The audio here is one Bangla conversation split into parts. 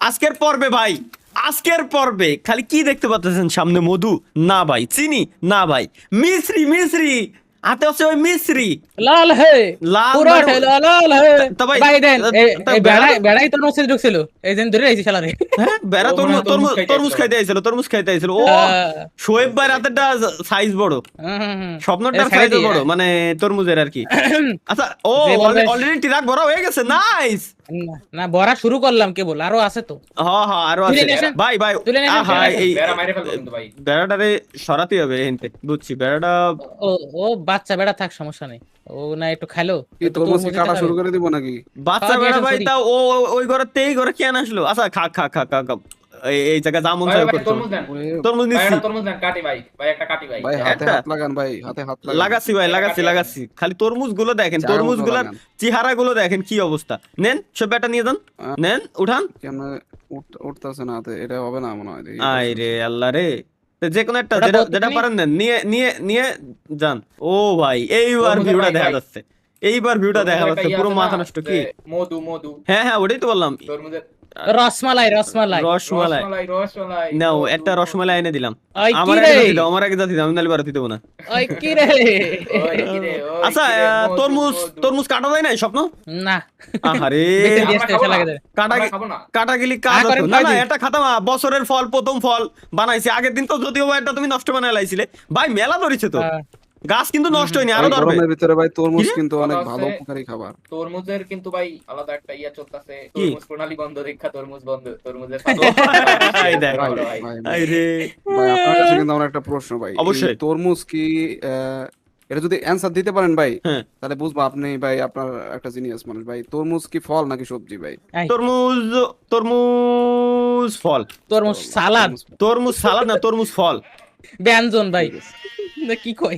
আজকের পর্বে ভাই, আজকের পর্বে খালি কি দেখতে পাচ্ছেন সামনে? মধু না ভাই, চিনি না ভাই, মিশ্রি মিশ্রি হাতে আছে ওই মিশ্রি। লাল হে লাল পুরো মানে ঠেলা লাল হে তা ভাই, ভাই দেন তা এই বেড়া বেড়াই তো নসিল ঢুকছিল এই দিন ধরে আইছি শালারে হ্যাঁ বেড়া ও মনে হয় তরমুজ তরমুজ তরমুজ খাইতে তরমুজ খাইতে আইছিল ও। শোয়েব ভাই রাতেরটা সাইজ বড়, স্বপ্নটার এটা ছেড়ে সাইজ দিই, বড়, মানে তরমুজের আর কি। আচ্ছা ও যে বলবে- অলরেডি ট্রাক ভরা হয়ে গেছে, নাইস। না বড়া শুরু করলাম কেবল আরো আছে তো হ্যাঁ হ্যাঁ আরো তুলে আছে নিয়ে আসেন। ভাই ভাই। তুলে নিয়ে আসেন, আহা, তুলে নিয়ে আসেন। এই বেড়া মাইরে ফেলবো কিন্তু ভাই। বেড়াটারে সরাতে হবে এনতে, বুঝছি বেড়াটা। ও ও বাচ্চা বেড়া থাক সমস্যা নেই ও না একটু খাইলো কি একটু তরমুজ কি তরমুজের কাটা টাকা শুরু দেবে। করে দিব নাকি? বাচ্চা খাওয়া বেড়া দিয়ে ভাই, আসুন, তা ও ওই ঘরে এই ঘরে কেন আসলো? আচ্ছা খা খা খা খা খা এই জায়গা যা মন ভাই চায় ভাই করছো। তরমুজ দেন। তরমুজ ভাই নিচ্ছি, একটা তরমুজ দেন, কাটি ভাই। ভাই একটা কাটি ভাই। ভাই হাতে একটা? হাত লাগান ভাই, হাতে হাত লাগান। লাগাচ্ছি ভাই, লাগাচ্ছি কাটি লাগাচ্ছি। খালি তরমুজ গুলো দেখেন, চার তরমুজ মতো গুলার লাগান। চেহারা গুলো দেখেন কি অবস্থা। নেন সব ব্যাটা নিয়ে যান, নেন উঠান। কেন উঠতেছে না হাতে? এটা হবে না মনে হয় দেখি। আয় রে আল্লাহ রে, তো যে কোনো একটা ওটা যেটা বলতে যেটা নেই? পারেন নেন, নিয়ে নিয়ে নিয়ে যান। ও ভাই এইবার তরমুজের ভিউটা ভাই, দেখা ভাই। যাচ্ছে, এইবার ভিউটা দেখা তরমুজের যাচ্ছে, একটা ইয়ে পুরো আছে মাথা না, নষ্ট। কি? যে মধু মধু হ্যাঁ হ্যাঁ ওটাই তো বললাম, তরমুজের রসমালাই রসমালাই রসমালাই। রসমালাই রসমালাই নাও মধু, একটা রসমালাই এনে দিলাম। ওই কি আমার রে আগে জাতি দাও, আমার আগে জাতি দাও, আমি নালি বারতি দেবো না। ওই কি রে ওই কি রে, ওই আচ্ছা কি রে, মধু, তরমুজ মধু। তরমুজ কাটা যায় না স্বপ্ন? না আহারে বেঁচে দিয়ে আমরা আসতে খাবো এসে না। লাগে দেবে। কাটা আমরা খাবো না। কাটা গেলি কাজ করেন হতো না। না কয়দিন? এটা খাতাম বছরের ফল, প্রথম ফল বানাইছি আগের দিন, তো যদিও বা এটা তুমি নষ্ট বানায় লাইছিলে ভাই, মেলা ধরেছে তো হ্যাঁ। গাছ, কিন্তু নষ্ট হয়নি, ভাই আরো ধরবে। গরমের ভিতরে ভাই তরমুজ কি রে? কিন্তু অনেক কথা ভালো হচ্ছে- উপকারী খাবার। তরমুজের কিন্তু ভাই আলাদা একটা ইয়া চলতেছে, কি? তরমুজ প্রণালী বন্ধ, দীক্ষা তরমুজ বন্ধ, তরমুজের এই দেখ। ভাই ভাই। ভাই আই রে ভাই আপনার কাছে কিন্তু আমার একটা প্রশ্ন ভাই। অবশ্যই। এই তরমুজ কি এটা যদি অ্যানসার দিতে পারেন ভাই, হ্যাঁ। তাহলে বুঝবো আপনি ভাই আপনার একটা জিনিয়াস মানুষ ভাই। তরমুজ কি ফল নাকি সবজি ভাই? এই, তরমুজ, তরমুজ ফল। তরমুজ সালাদ তরমুজ ফল। তরমুজ সালাদ না, তরমুজ ফল। ব্যঞ্জন ভাই না কি কই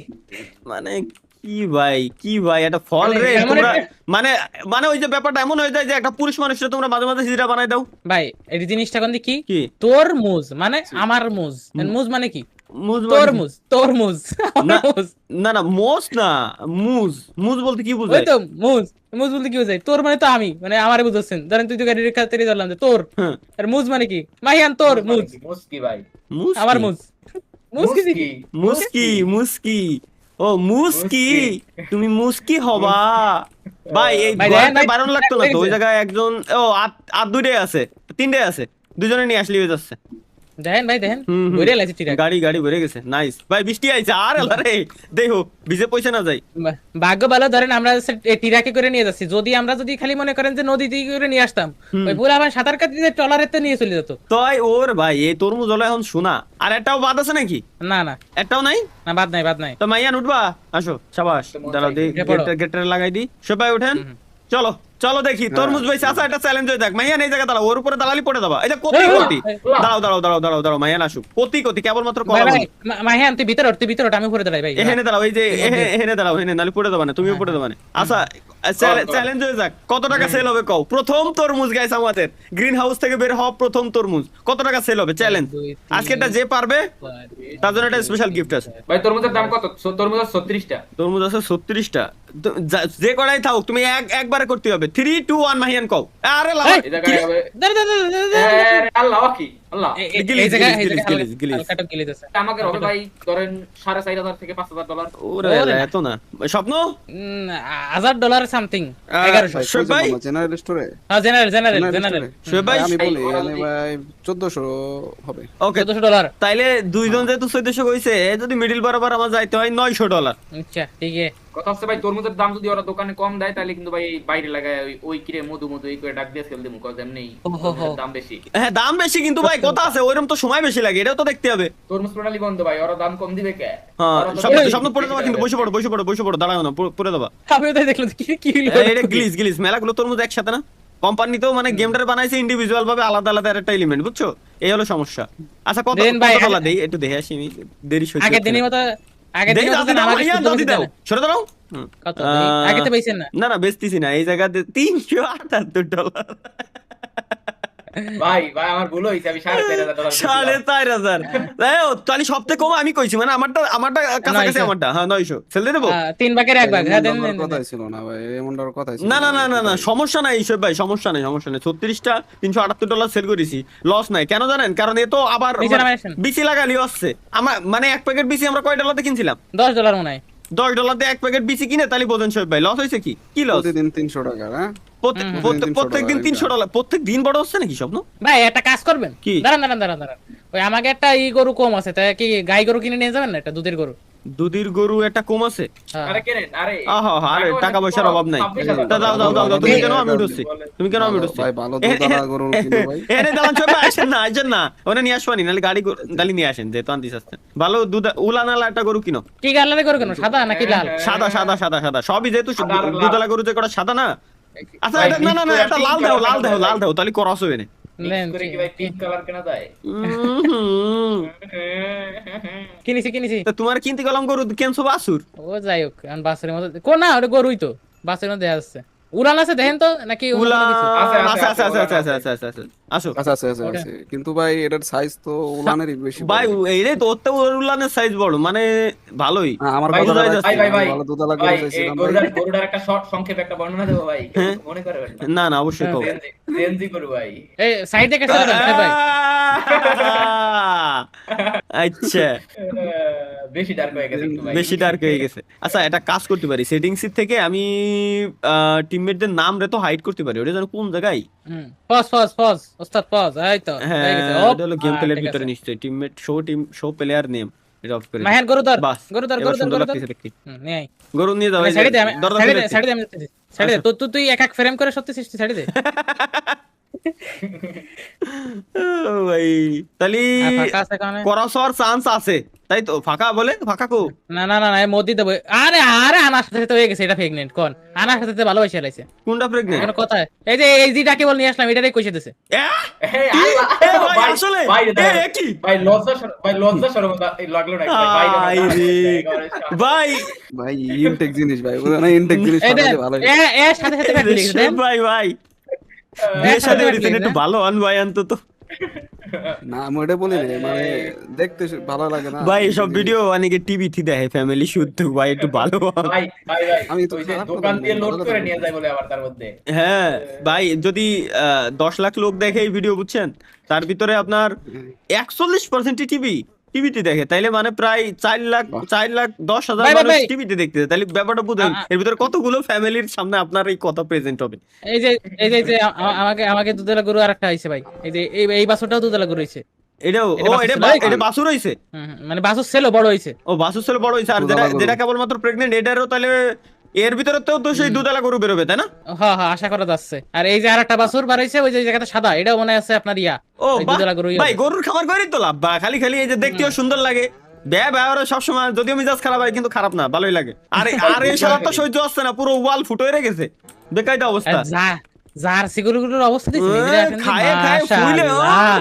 মানে কি ভাই, কি ভাই এটা ফল মানে রে এমন তোমরা? একটা- মানে মানে ওই যে ব্যাপারটা এমন হয়ে যায় যে একটা পুরুষ মানুষরা তোমরা মাঝে মাঝে হিজড়া বানাই দাও। ভাই এই জিনিসটা কোন কি কি? তরমুজ মানে আমার মুজ মুজ মানে কি মুজ মানে- তরমুজ তরমুজ না আমার মুজ। না না মোস না, মুজ। মুজ বলতে কি ওই বুঝায়? তো মুজ মুজ বলতে কি বোঝায়? তোর মানে তো আমি, মানে আমারে বুঝাচ্ছেন, ধরেন তুই তো গাড়ির খাতিরে ধরলাম যে তোর, হ্যাঁ। আর মুজ মানে কি? মাহিয়ান তোর মুজ, মুসকি ভাই, মুজ আমার কি? মুজ মুজ কি মুসকি। মুস্কি মুস্কি ও মুস্কি, তুমি মুস্কি হবা ভাই। এই ভাই, ঘরে দেখেন ভাই, বারণ লাগতো না তো? ওই দেখেছেন? জায়গায় একজন ও আর দুইটাই আছে, তিনটাই আছে, দুজনে নিয়ে আসলে হয়ে যাচ্ছে। দেখেন ভাই দেখেন হুম, হুম। বইরে লাইছি ঠিক গাড়ি গাড়ি ভরে গেছে, নাইস ভাই। বৃষ্টি আইছে আর আল্লাহ রে, দেখো ভিজে পয়সা না যাই। ভাগ্য ভালো, ধরেন আমরা টিরাকে করে নিয়ে যাচ্ছি, যদি আমরা যদি খালি মনে করেন যে নদী দিয়ে করে নিয়ে আসতাম, ওই পুরো আমার সাঁতার কাটতে ট্রলারেতে নিয়ে চলে যেত। তাই ওর ভাই এই তরমুজ হলো এখন শোনা। আর একটাও বাদ আছে নাকি? না না একটাও নাই? না বাদ নাই বাদ নাই। তো মাইয়ান উঠবা, আসো সাবাস। দাঁড়াও দি উঠে পড়ো। গেটটা লাগাই দি, সবাই উঠেন। চলো চলো দেখি তরমুজ ভাই আসা, একটা চ্যালেঞ্জ হয়ে দেখ। মাইয়ান এই জায়গা দাঁড়াও, ওর উপরে দাঁড়ালি পড়ে দেবা। এই যে কতি কতি, দাঁড়াও দাঁড়াও দাঁড়াও দাঁড়াও দাঁড়াও, মাইয়ান আসুক। কতি কতি কেবলমাত্র ভাই কলা ভাই বলি। মাহিয়ান তুই ভিতরে ওঠ, তুই ভিতরে ওঠ, আমি উপরে দাঁড়াই ভাই। এখানে দাঁড়াও, এই যে এখানে দাঁড়াও, এখানে নালি পড়ে দেবা না, তুমিও পড়ে দেবা না। আচ্ছা চ্যালেঞ্জ হয়ে যাক, কত টাকা সেল হবে কও? প্রথম তরমুজ গাইস আমাদের গ্রিন হাউস থেকে বের হওয়া প্রথম তরমুজ, কত টাকা সেল হবে? চ্যালেঞ্জ। আজকেরটা যে পারবে তার জন্য একটা স্পেশাল গিফট আছে। ভাই তরমুজের দাম কত? তরমুজের 36টা। তরমুজ আছে 36টা। যে কড়াই থাকুক তুমি একবারে করতে হবে। 3 2 1 মাহিয়ান কও। আরে লাভ এই জায়গায় হবে দাঁড়া, দাঁড়া, দাঁড়া, দাঁড়া, দাঁড়া। আরে আল্লাহ কি আল্লাহ। গিলিস, এই জায়গায় গিলিস, গিলিস, গিলিস। হালকাটা গিলিস আছে। আমাকে হবে ভাই ধরেন 4500 থেকে $5000। ওরে ওরে এত না স্বপ্ন। $1000 সামথিং, 1100। ভাই শোয়েব ভাই? জেনারেল স্টোরে? হ্যাঁ জেনারেল জেনারেল জেনারেল শোয়েব ভাই? আমি বলি ওরা এখানে যদি- ভাই 1400 হবে। ওকে $1400। তাইলে দুইজন যেহেতু 1400 কইছে, যদি মিডিল বরাবর আমার যাইতে হয় $900। আচ্ছা ঠিক আছে। কথা হচ্ছে ভাই তরমুজের দাম যদি ওরা দোকানে কম দেয় তাহলে কিন্তু ভাই এই বাইরে লাগায় ওই কিরে মধু মধু এই করে ডাক দিয়ে সেল দিমু, কজ এমনি দাম বেশি। হ্যাঁ দাম বেশি, কিন্তু ভাই কথা আছে ওইরকম তো সময় বেশি লাগে, এটাও তো দেখতে হবে। তরমুজ প্রণালী বন্ধ ভাই, ওরা দাম কম দিবে কে? হ্যাঁ ওরা তো স্বপ্ন বেশি স্বপ্ন পড়ে দেবা, কিন্তু দিবে। বসে পড়ো বসে পড়ো বসে পড়ো, দাঁড়াও না, পড়ে দেবা। আমিও তাই দেখলাম কি কি হলো? এটা গ্লিস গ্লিস মেলাগুলো তরমুজ একসাথে না, কোম্পানিতেও মানে গেমটার বানাইছে ইন্ডিভিজুয়াল ভাবে, আলাদা আলাদা একটা এলিমেন্ট, বুঝছো? এই হলো সমস্যা। আচ্ছা কত দেন ভাই, ডলার দেই একটু দেখে আসি, আমি দেরি সহ্য আগের হচ্ছে দিনের না। মতো আগের দেই দিনের মতো দাদি দাও, আমাকে মাইয়ান, শুদ্ধ দাদি বেশি দাও, দেন না। সরে দাঁড়াও। কত আগে তো পাইছেন না? না না বেচতেছি না, এই জায়গাতে $378। ভাই ভাই আমার ভুল হয়েছে, আমি $4,500 $4,500 তাহলে সবথেকে কম আমি কইছি, মানে আমারটা কাছাকাছি, 900 আমারটা হ্যাঁ 900 সেল দিয়ে দেবো। 3 ভাগের 1 ভাগ, হ্যাঁ দেন এমন দেন দেন। কথাই ছিল না ভাই, এমনটার কথাই ছিল না না না না না ভাই। সমস্যা নাই ঈশ্বর ভাই, সমস্যা নেই সমস্যা নেই। 36টা $378 সেল করেছি, লস নাই। কেন জানেন? কারণ এ তো আবার নিচে নামাই আসেন। বিসি লাগালি আসছে আমার, মানে এক প্যাকেট বিসি আমরা কয় ডলারতে কিনছিলাম? $10 মনে হয়। $10 দিয়ে এক প্যাকেট বিসি কিনে তাহলে বোঝেন শোয়েব ভাই লস হয়েছে কি কি লস? প্রতিদিন 300 টাকা, হ্যাঁ প্রত্যেক দিন $300, প্রত্যেক দিন বড় হচ্ছে নাকি স্বপ্ন? ভাই একটা কাজ করবেন, কি? দাঁড়ান। ওই আমাকে একটা গরু কম আছে, তাই কি গাই গরু কিনে নিয়ে যাবেন না, একটা দুধের গরু। দুধের গরু একটা কম আছে। হ্যাঁ। আরে কেনেন, আরে আরে টাকা পয়সার অভাব নাই। দাও তুমি কেন আমি উঠছি, তুমি কেন আমি উঠছি? ভাই ভালো দুধওয়ালা গরু কিনো ভাই। এনে দাঁড়ান শোয়েব ভাই, আসেন না আসেন না, ওনে নিয়ে আসবানি নাহলে গাড়ি নিয়ে আসেন, যেহেতু আনতিস আসছেন। ভালো দুধ উলানালা একটা গরু কিনো, কি কালারের গরু কেন, সাদা নাকি লাল? সাদা সাদা সাদা সাদা সবই, যেহেতু সাদা আর লাল। দুধওয়ালা গরু যে কটা সাদা না। আচ্ছা ভাই, এটা না না না mix করে একটা pink লাল color দাও কেনা যায় ভাই? তাহলে ক্রস হবে না। মিক্স করে কি ভাই পিঙ্ক কালার কেনা যায়? কিনেছি। তা তোমার কিনতে গেলাম গরু কেনছো বাসুর? ও যাই হোক, এখন বাসের মধ্যে কোন না, ওটা গরুই তো বাসের মধ্যে দেখা যাচ্ছে। উড়ান আছে দেখেন তো, নাকি অন্য উলা কোনো কিছু? আছে, আচ্ছা আছে, আচ্ছা আচ্ছা আছে, আচ্ছা আচ্ছা আচ্ছা আসো আচ্ছা আচ্ছা আচ্ছা ওটা। আছে, কিন্তু ভাই এটার সাইজ তো উলানেরই বেশি ভাই বড়। এই রে তোর তো উলানের সাইজ বড়, মানে ভালোই। হ্যাঁ, আমার ভাই, কথা বোঝাই দাদা, যাচ্ছে। ভাই, ভালো দুধওয়ালা ভাই, গরু এই চাইছিলাম ভাই। গরুটার একটা শর্ট সংক্ষেপে একটা বর্ণনা দেবো ভাই, হ্যাঁ। মনে করবেন না। না না অবশ্যই কও। জেনজি গরু ভাই। এই সাইড দেখে চলে ভাই। আচ্ছা বেশি ডার্ক হয়ে গেছে একটু ভাই। বেশি ডার্ক হয়ে গেছে। আচ্ছা এটা কাজ করতে পারি, সেটিংস থেকে আমি টিমমেটদের নাম রে তো হাইড করতে পারি, ওটা যেন কোন জায়গায়। পজ ওস্তাদ পজ, এই তো হ্যাঁ হয়ে গেছে। এটা হলো গেম প্লের ঠিক ভিতরে আছে। নিশ্চয়ই টিমমেট শো প্লেয়ার নেম, এটা অফ করে দিই। মাহিয়ান গরু ধর, বাস গরু ধর, এবার গরু ধর, সুন্দর গরু ধর। লাগতেছে দেখতে। নিয়ে আয়। গরু নিয়ে যাও, এই যে, সাইডে দে, আমি দরজা সাইডে খুলে দে, দিচ্ছি। সাইডে দে, আমি দেখতেছি। সাইডে দে, তুই এক এক ফ্রেম করে সত্যি সাইডে দে। ও ভাই তাহলে আর ফাঁকা আছে কারণে। ক্রস হওয়ার চান্স আছে, তাই তো? ফাঁকা বলে ফাঁকা কো না, এই মোদি দেবো। আরে আনার সাথে তো হয়ে গেছে, এটা প্রেগনেন্ট কোন? আনার সাথে তো ভালোবাসা লাইছে। কোনটা প্রেগনেন্ট? কোনো কথা? এই যে ডাকে বল নিয়ে আসলাম, এটাই কইছে দিছে। এই আল্লাহ, ভাই, ভাই, আসলে? ভাই, এ কি? ভাই লজ্জা শরম লাগলো না ভাই, আই রে, ভাই ভাই ইনটেক জিনিস ভাই, বুঝলেন না? ইনটেক জিনিস এই পাঠালে দেখ, ভালো। এর সাথে কাটি লিখেছে দেন। ভাই বিয়ের সাথে হইতেন একটু ভালো আন ভাই অন্তত। না আমি ওটা বলি না, মানে দেখতে ভালো লাগে না ভাই সব ভিডিও অনেকে টিভিতে দেখে, ফ্যামিলি শুদ্ধ ভাই একটু ভালো হন। ভাই আমি তো ওই যে খারাপ দোকান কথা দিয়ে বলিনি, লোড ভালো করে কথা নিয়ে বলছি। যায় বলে আবার তার মধ্যে। হ্যাঁ ভাই যদি 10 লাখ লোক দেখে এই ভিডিও বুঝছেন, তার ভিতরে আপনার 41% টিভিতে দেখে, তাইলে মানে প্রায় 4,10,000 ভাই, মানুষ ভাই। টিভিতে দেখতেছে। তাহলে ব্যাপারটা বুঝেন এর ভিতরে কতগুলো ফ্যামিলির সামনে আপনার এই কথা প্রেজেন্ট হবে। এই যে আমাকে দুধেলা গরু আরেকটা আইছে ভাই। এই যে এই বাছুরটাও দুধেলা গরু হইছে। এটা এটা বাছুর ছিল? এটা বাসুর হইছে। মানে বাছুর ছিল, বড় হইছে। ও বাসুর ছেলে বড় হইছে, আর দুধালা গরু। যেটা কেবলমাত্র প্রেগনেন্ট এটারও তাহলে এর ভিতরে তো সেই দুধালা গরু বেরোবে তাই না? হ্যাঁ আশা করা যাচ্ছে। আর এই যে আরেকটা বাছুর বার হইছে, ওই যে জায়গাটা সাদা, এটাও মনে আছে আপনার ইয়া। ও ওই বাহ, দুধেলা গরুই ভাই হবে। গরুর খামার করেই তো লাভ, বা খালি এই যে দেখতেও সুন্দর লাগে। ব্যবহার সবসময় যদিও মিজাজ খারাপ হয় কিন্তু খারাপ না, ভালোই লাগে। আর এই সারা তো সহ্য হচ্ছে না, পুরো ওয়াল ফুটো হয়ে গেছে, বেকায়দা অবস্থা। জার্সি গরুগুলোর অবস্থা দেখছেন? এই যে দেখেন, খায়ে ফুলে মাশাআল্লাহ।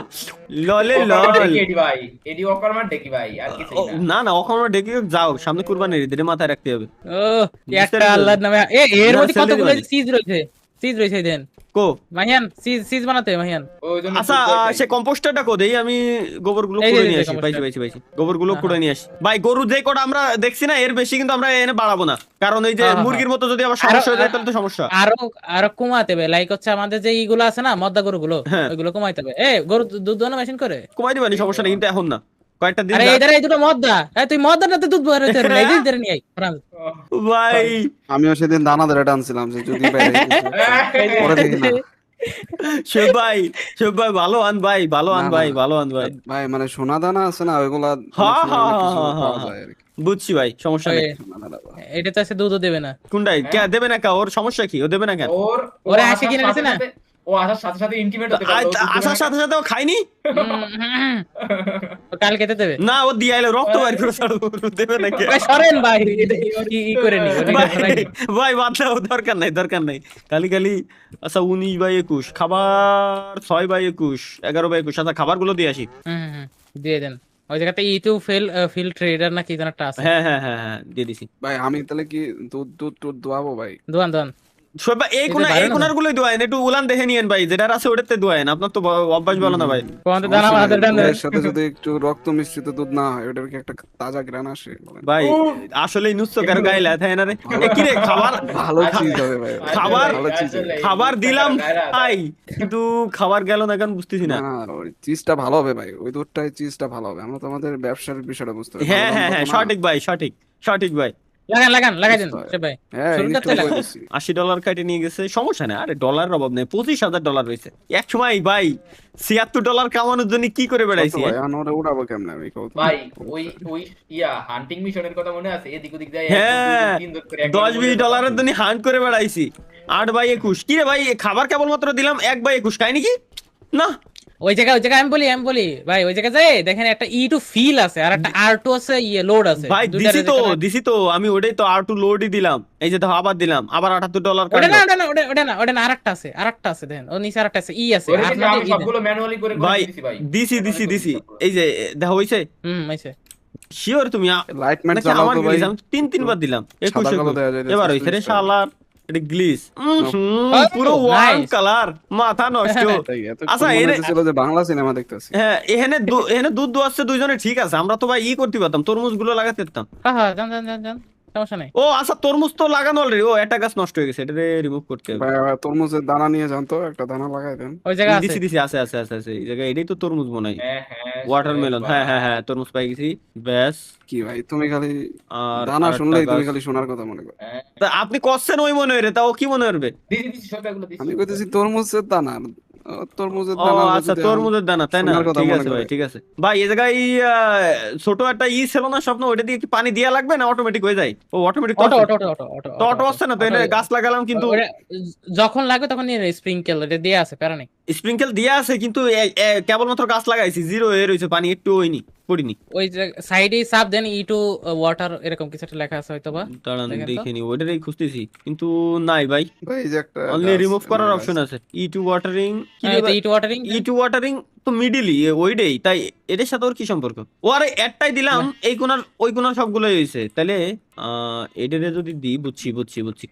ললে অকর্মার লল। ডেকি এডি ভাই, এডি অকর্মার ডেকি ভাই, আর কিছু না। না ওখানে ডেকে যাও, সামনে কুরবানির ঈদের মাথায় রাখতে হবে। ও একটা আল্লাহর নামে এর মধ্যে জার্সি কতগুলো দিবানি। চিজ রয়েছে দেন। কো মাহিয়ান চিজ বানাতে মাহিয়ান। ওই জন্য আচ্ছা দুধ দরকারি। সে কম্পোস্টারটা কো দেই, আমি গোবরগুলো এই যে, কুড়ে এই নিয়ে যে আসি। composter। পাইছি গোবরগুলো কুড়ে নিয়ে আসি। ভাই গরু যে কটা আমরা দেখছি না, এর বেশি কিন্তু আমরা এনে বাড়াবো না, কারণ এই যে হ্যাঁ, হ্যাঁ, মুরগির মতো যদি আবার সমস্যা হয়ে যায় তাহলে তো সমস্যা। আরো কমাতে হবে, লাইক হচ্ছে আমাদের যে ইগুলো আছে না মদ্দা গরুগুলো, হ্যাঁ। ওইগুলো কমাইতে হবে। গরু দুধ দোয়ানো মেশিন করে। কমাই দিবানি, সমস্যা নেই, কিন্তু এখন না, কয়েকটা দিন আরে যাক। এই দুটো মদ্দা, তুই মদ্দাটাতে দুধ বের হইতে পারবি না, এই দিন ধরে নিয়ে আই ফ্রান্স। ভাই আমিও সেদিন দানা ধরে টানছিলাম যে যদি বাইরে কিছু- পরে দেখি না। শোয়েব ভাই ভালো আন ভাই, ভালো আন না, ভাই, না। ভালো আন ভাই। ভাই মানে সোনা দানা আছে না, ওইগুলা অনেক হ্যাঁ, সময় অনেক কিছু হ্যাঁ, পাওয়া হ্যাঁ, যায় আর কি। বুঝছি ভাই, সমস্যা নেই। সোনা দানা বা- এটা তো আছে দুধও দেবে না। কোনটাই কে দেবে না, কা ওর সমস্যা কি? ও দেবে না কেন? ওরা আসার আসে কিনে সাথে নিছে না? সাথে- ও আসার সাথে সাথে ইন্টিমেট হতে পারবে, ও দুধ আসার দেবে সাথে সাথে ও খাইনি ও কাল খেতে দেবে। না, ও দিয়ে আইলো রক্ত বাইর করে ছাড়ো, ও দেবে না কে? ভাই সরেন ভাই, ই করে নি ভাই বাদ দাও, দরকার নাই। খালি আচ্ছা 19/21 খাবার, 6/21, 11/21। আচ্ছা খাবারগুলো দিয়ে আসি। দিয়ে দেন। ওই জায়গাতে ফিল ট্রেডার না কি যেন একটা আছে। হ্যাঁ দিয়ে দিছি। ভাই আমি তাহলে কি দুধ দোয়াবো ভাই? দোয়ান সবাই এই এটা কোনা পারে এই না। কোনার গুলোই দোয়ায়েন, একটু উলান দেখে নিয়েন ভাই, যেটা আছে ওটাতে দোয়ায়েন, আপনার তো অভ্যাস ভালো না ভাই। তোমাদের দানা আমাদের ডান এর সাথে যদি একটু রক্ত মিশ্রিত দুধ না হয় ওটার কি একটা তাজা গ্রান আসে বলেন? ভাই আসলে নুসকার গাইলা তাই না রে? এ কি রে খাবার ভালো চিজ হবে ভাই, খাবার- ভালো চিজ হবে। খাবার দিলাম ভাই, কিন্তু খাবার গেল না কেন বুঝতেছি না না। না, ওই চিজটা ভালো হবে ভাই, ওই দুধটাই চিজটা ভালো হবে। আমরা তো আমাদের ব্যবসার বিষয়টা বুঝতে হবে। হ্যাঁ ভালো হ্যাঁ দাম হ্যাঁ পাবো না। সঠিক ভাই, সঠিক ভাই। লাগাই দেন বুঝতে হয়। সে ভাই হ্যাঁ শুরু করতে ইনস্টল লাগান। করে দিছি। $80 কাটে নিয়ে গেছে, সমস্যা নেই, আরে ডলারের অভাব নেই, $25,000 হয়েছে এক সময় ভাই। $76 কামানোর জন্য কি করে বেড়াইছি কত ভাই এখন ওরা উড়াবো কেমনে আমি কত? ভাই ওই হান্টিং মিশনের কথা মনে আছে? এদিক ওদিক যায় হ্যাঁ, $10-20 জন্য হান্ট করে বেড়াইছি। 8/21 কি রে ভাই, এ খাবার কেবলমাত্র দিলাম 1/21, খাই নাকি না? ওই জায়গায় আমি বলি ভাই, ওই জায়গায় যাই দেখেন একটা E2 ফিল আছে আর একটা R2 আছে, ইয়ে লোড আছে ভাই দুইটার দিছি তো আমি ওটাই তো R2 লোডই দিলাম, এই যে দেখো আবার দিলাম, আবার $78 ওটা কাটলো। না ওটা না আরেকটা আছে দেখেন ও নিচে আরেকটা আছে, ই আছে আমি আপনাদের ই দেন। সবগুলো ম্যানুয়ালি করে ভাই দিছি ভাই। দিছি এই যে দেখো হইছে হইছে শিওর তুমি লাইট ম্যাট নাকি চালাও আমার তো ভাই। গ্লিচ? আমি 3-3 বার দিলাম, 21 সাদা কালো দেয়া যায়, এবার হইছে রে সুইচটা। শালার, এটা গ্লিচ Oh, পুরো ওয়ান nice. কালার, মাথা নষ্ট। তাই এত আচ্ছা, মনে এনে- হচ্ছিল যে বাংলা সিনেমা দেখতেছি। হ্যাঁ এখানে দুধ দোয়াচ্ছে দুইজনে, ঠিক আছে, আমরা তো ভাই করতে পারতাম, তরমুজ গুলো লাগাতে পারতাম। হ্যাঁ জান সমস্যা নাই। ও আচ্ছা, তরমুজ তো লাগানো অলরেডি, ও একটা গাছ নষ্ট হয়ে গেছে, এটা রিমুভ করতে হবে। ভাই তরমুজের দানা নিয়ে যান তো, একটা দানা লাগাই দেন। ওই জায়গা আছে দিছি আছে এই জায়গায়, এটাই তো তরমুজ মনে হয়, হ্যাঁ ওয়াটারমেলন। হ্যাঁ তরমুজ পাই গেছি, ব্যাস। কি ভাই তুমি খালি আর দানা আরেকটা শুনলেই তুমি গাছ। খালি শোনার কথা মনে করো। তা আপনি কষছেন ওই মনে হয় রে, তাও কি মনে হবে? দিছি সবগুলো দিছি। আমি কইতেছি তরমুজের দানা, তরমুজের ও দানা আচ্ছা, যদি তরমুজের দানা তাই না? শোনার কথা ঠিক মনে আছে করে। ভাই, ঠিক আছে ভাই। এই জায়গায় ছোট একটা ছিল না স্বপ্ন, ওইটা দিয়ে কি পানি দেয়া লাগবে না অটোমেটিক হয়ে যায়? ও অটোমেটিক অটো তো অটো আসছে না তো, এটা গাছ লাগালাম কিন্তু যখন লাগবে তখন নিয়ে স্প্রিংকেল এটা দিয়ে আছে প্যারা নেই। স্প্রিংকেল দিয়া আছে, কিন্তু কেবলমাত্র গাছ লাগাইছি, 0 হয়ে রয়েছে, পানি একটু হয়নি, পড়িনি। ওই সাইডে সাব দেন E2 ওয়াটার এরকম কিছু একটা লেখা আছে হয়তো বা দাঁড়ান দেখেন তো। দেখিনি, ওইটারই খুঁজতেছি কিন্তু নাই ভাই, ভাই এই যে একটা অনলি গাছ, রিমুভ করার গাছ। অপশন আছে। E2 ওয়াটারিং কি রে হ্যাঁ, তো ভাই? E2 ওয়াটারিং E2 ওয়াটারিং তো মিডিলই ওইটাই, তাই এদের সাথে ওর কি সম্পর্ক? ও আরে একটাই দিলাম, এই কোনার ওই কোনার সবগুলোই হয়েছে, তাহলে এটারে যদি দিই, বুঝছি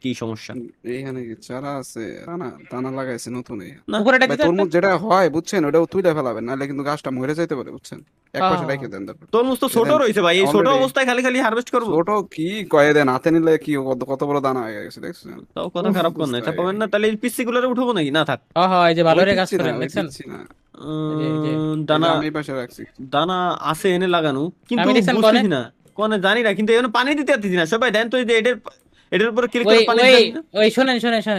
কি সমস্যা। এইখানে কি চারা আছে? দানা দানা লাগাইছে নতুন এই। না উপরেটা ভাই দিতে তরমুজ যেটা হয় বুঝছেন, ওটাও তুইলে ফেলাবেন, নাহলে কিন্তু গাছটা মরে যাইতে পারে বুঝছেন। এক পাশে হ্যাঁ। রেখে দেন তারপর। তরমুজ তো ছোট দেখেন, রয়েছে ভাই, এই ছোট already- অবস্থায় খালি হারভেস্ট করবো, ছোট কি কয়ে দেন, হাতে নিলে কি কত বড় দানা হয়ে গেছে দেখছেন। তাও কথা খারাপ কর না, বুঝতে এটা পাবেন না, তাহলে এই পিসি গুলোরে উঠাবো নাকি? না থাক। এই যে ভালো রে ওই গাছ দিচ্ছি না, করেন ওই দেখছেন। দিচ্ছি না। এই যে। দানা আমি এই পাশে রাখছি। দানা আছে এনে লাগানো, কিন্তু আমি দেখছেন বুঝতেছি না কোনে, জানি না, কিন্তু এখানে পানি দিতে পারতেছি না। সবাই দেন তো, এই যে এটার উপরে ক্লিক ওই করে পানি ওই দেন না? ওই শোনেন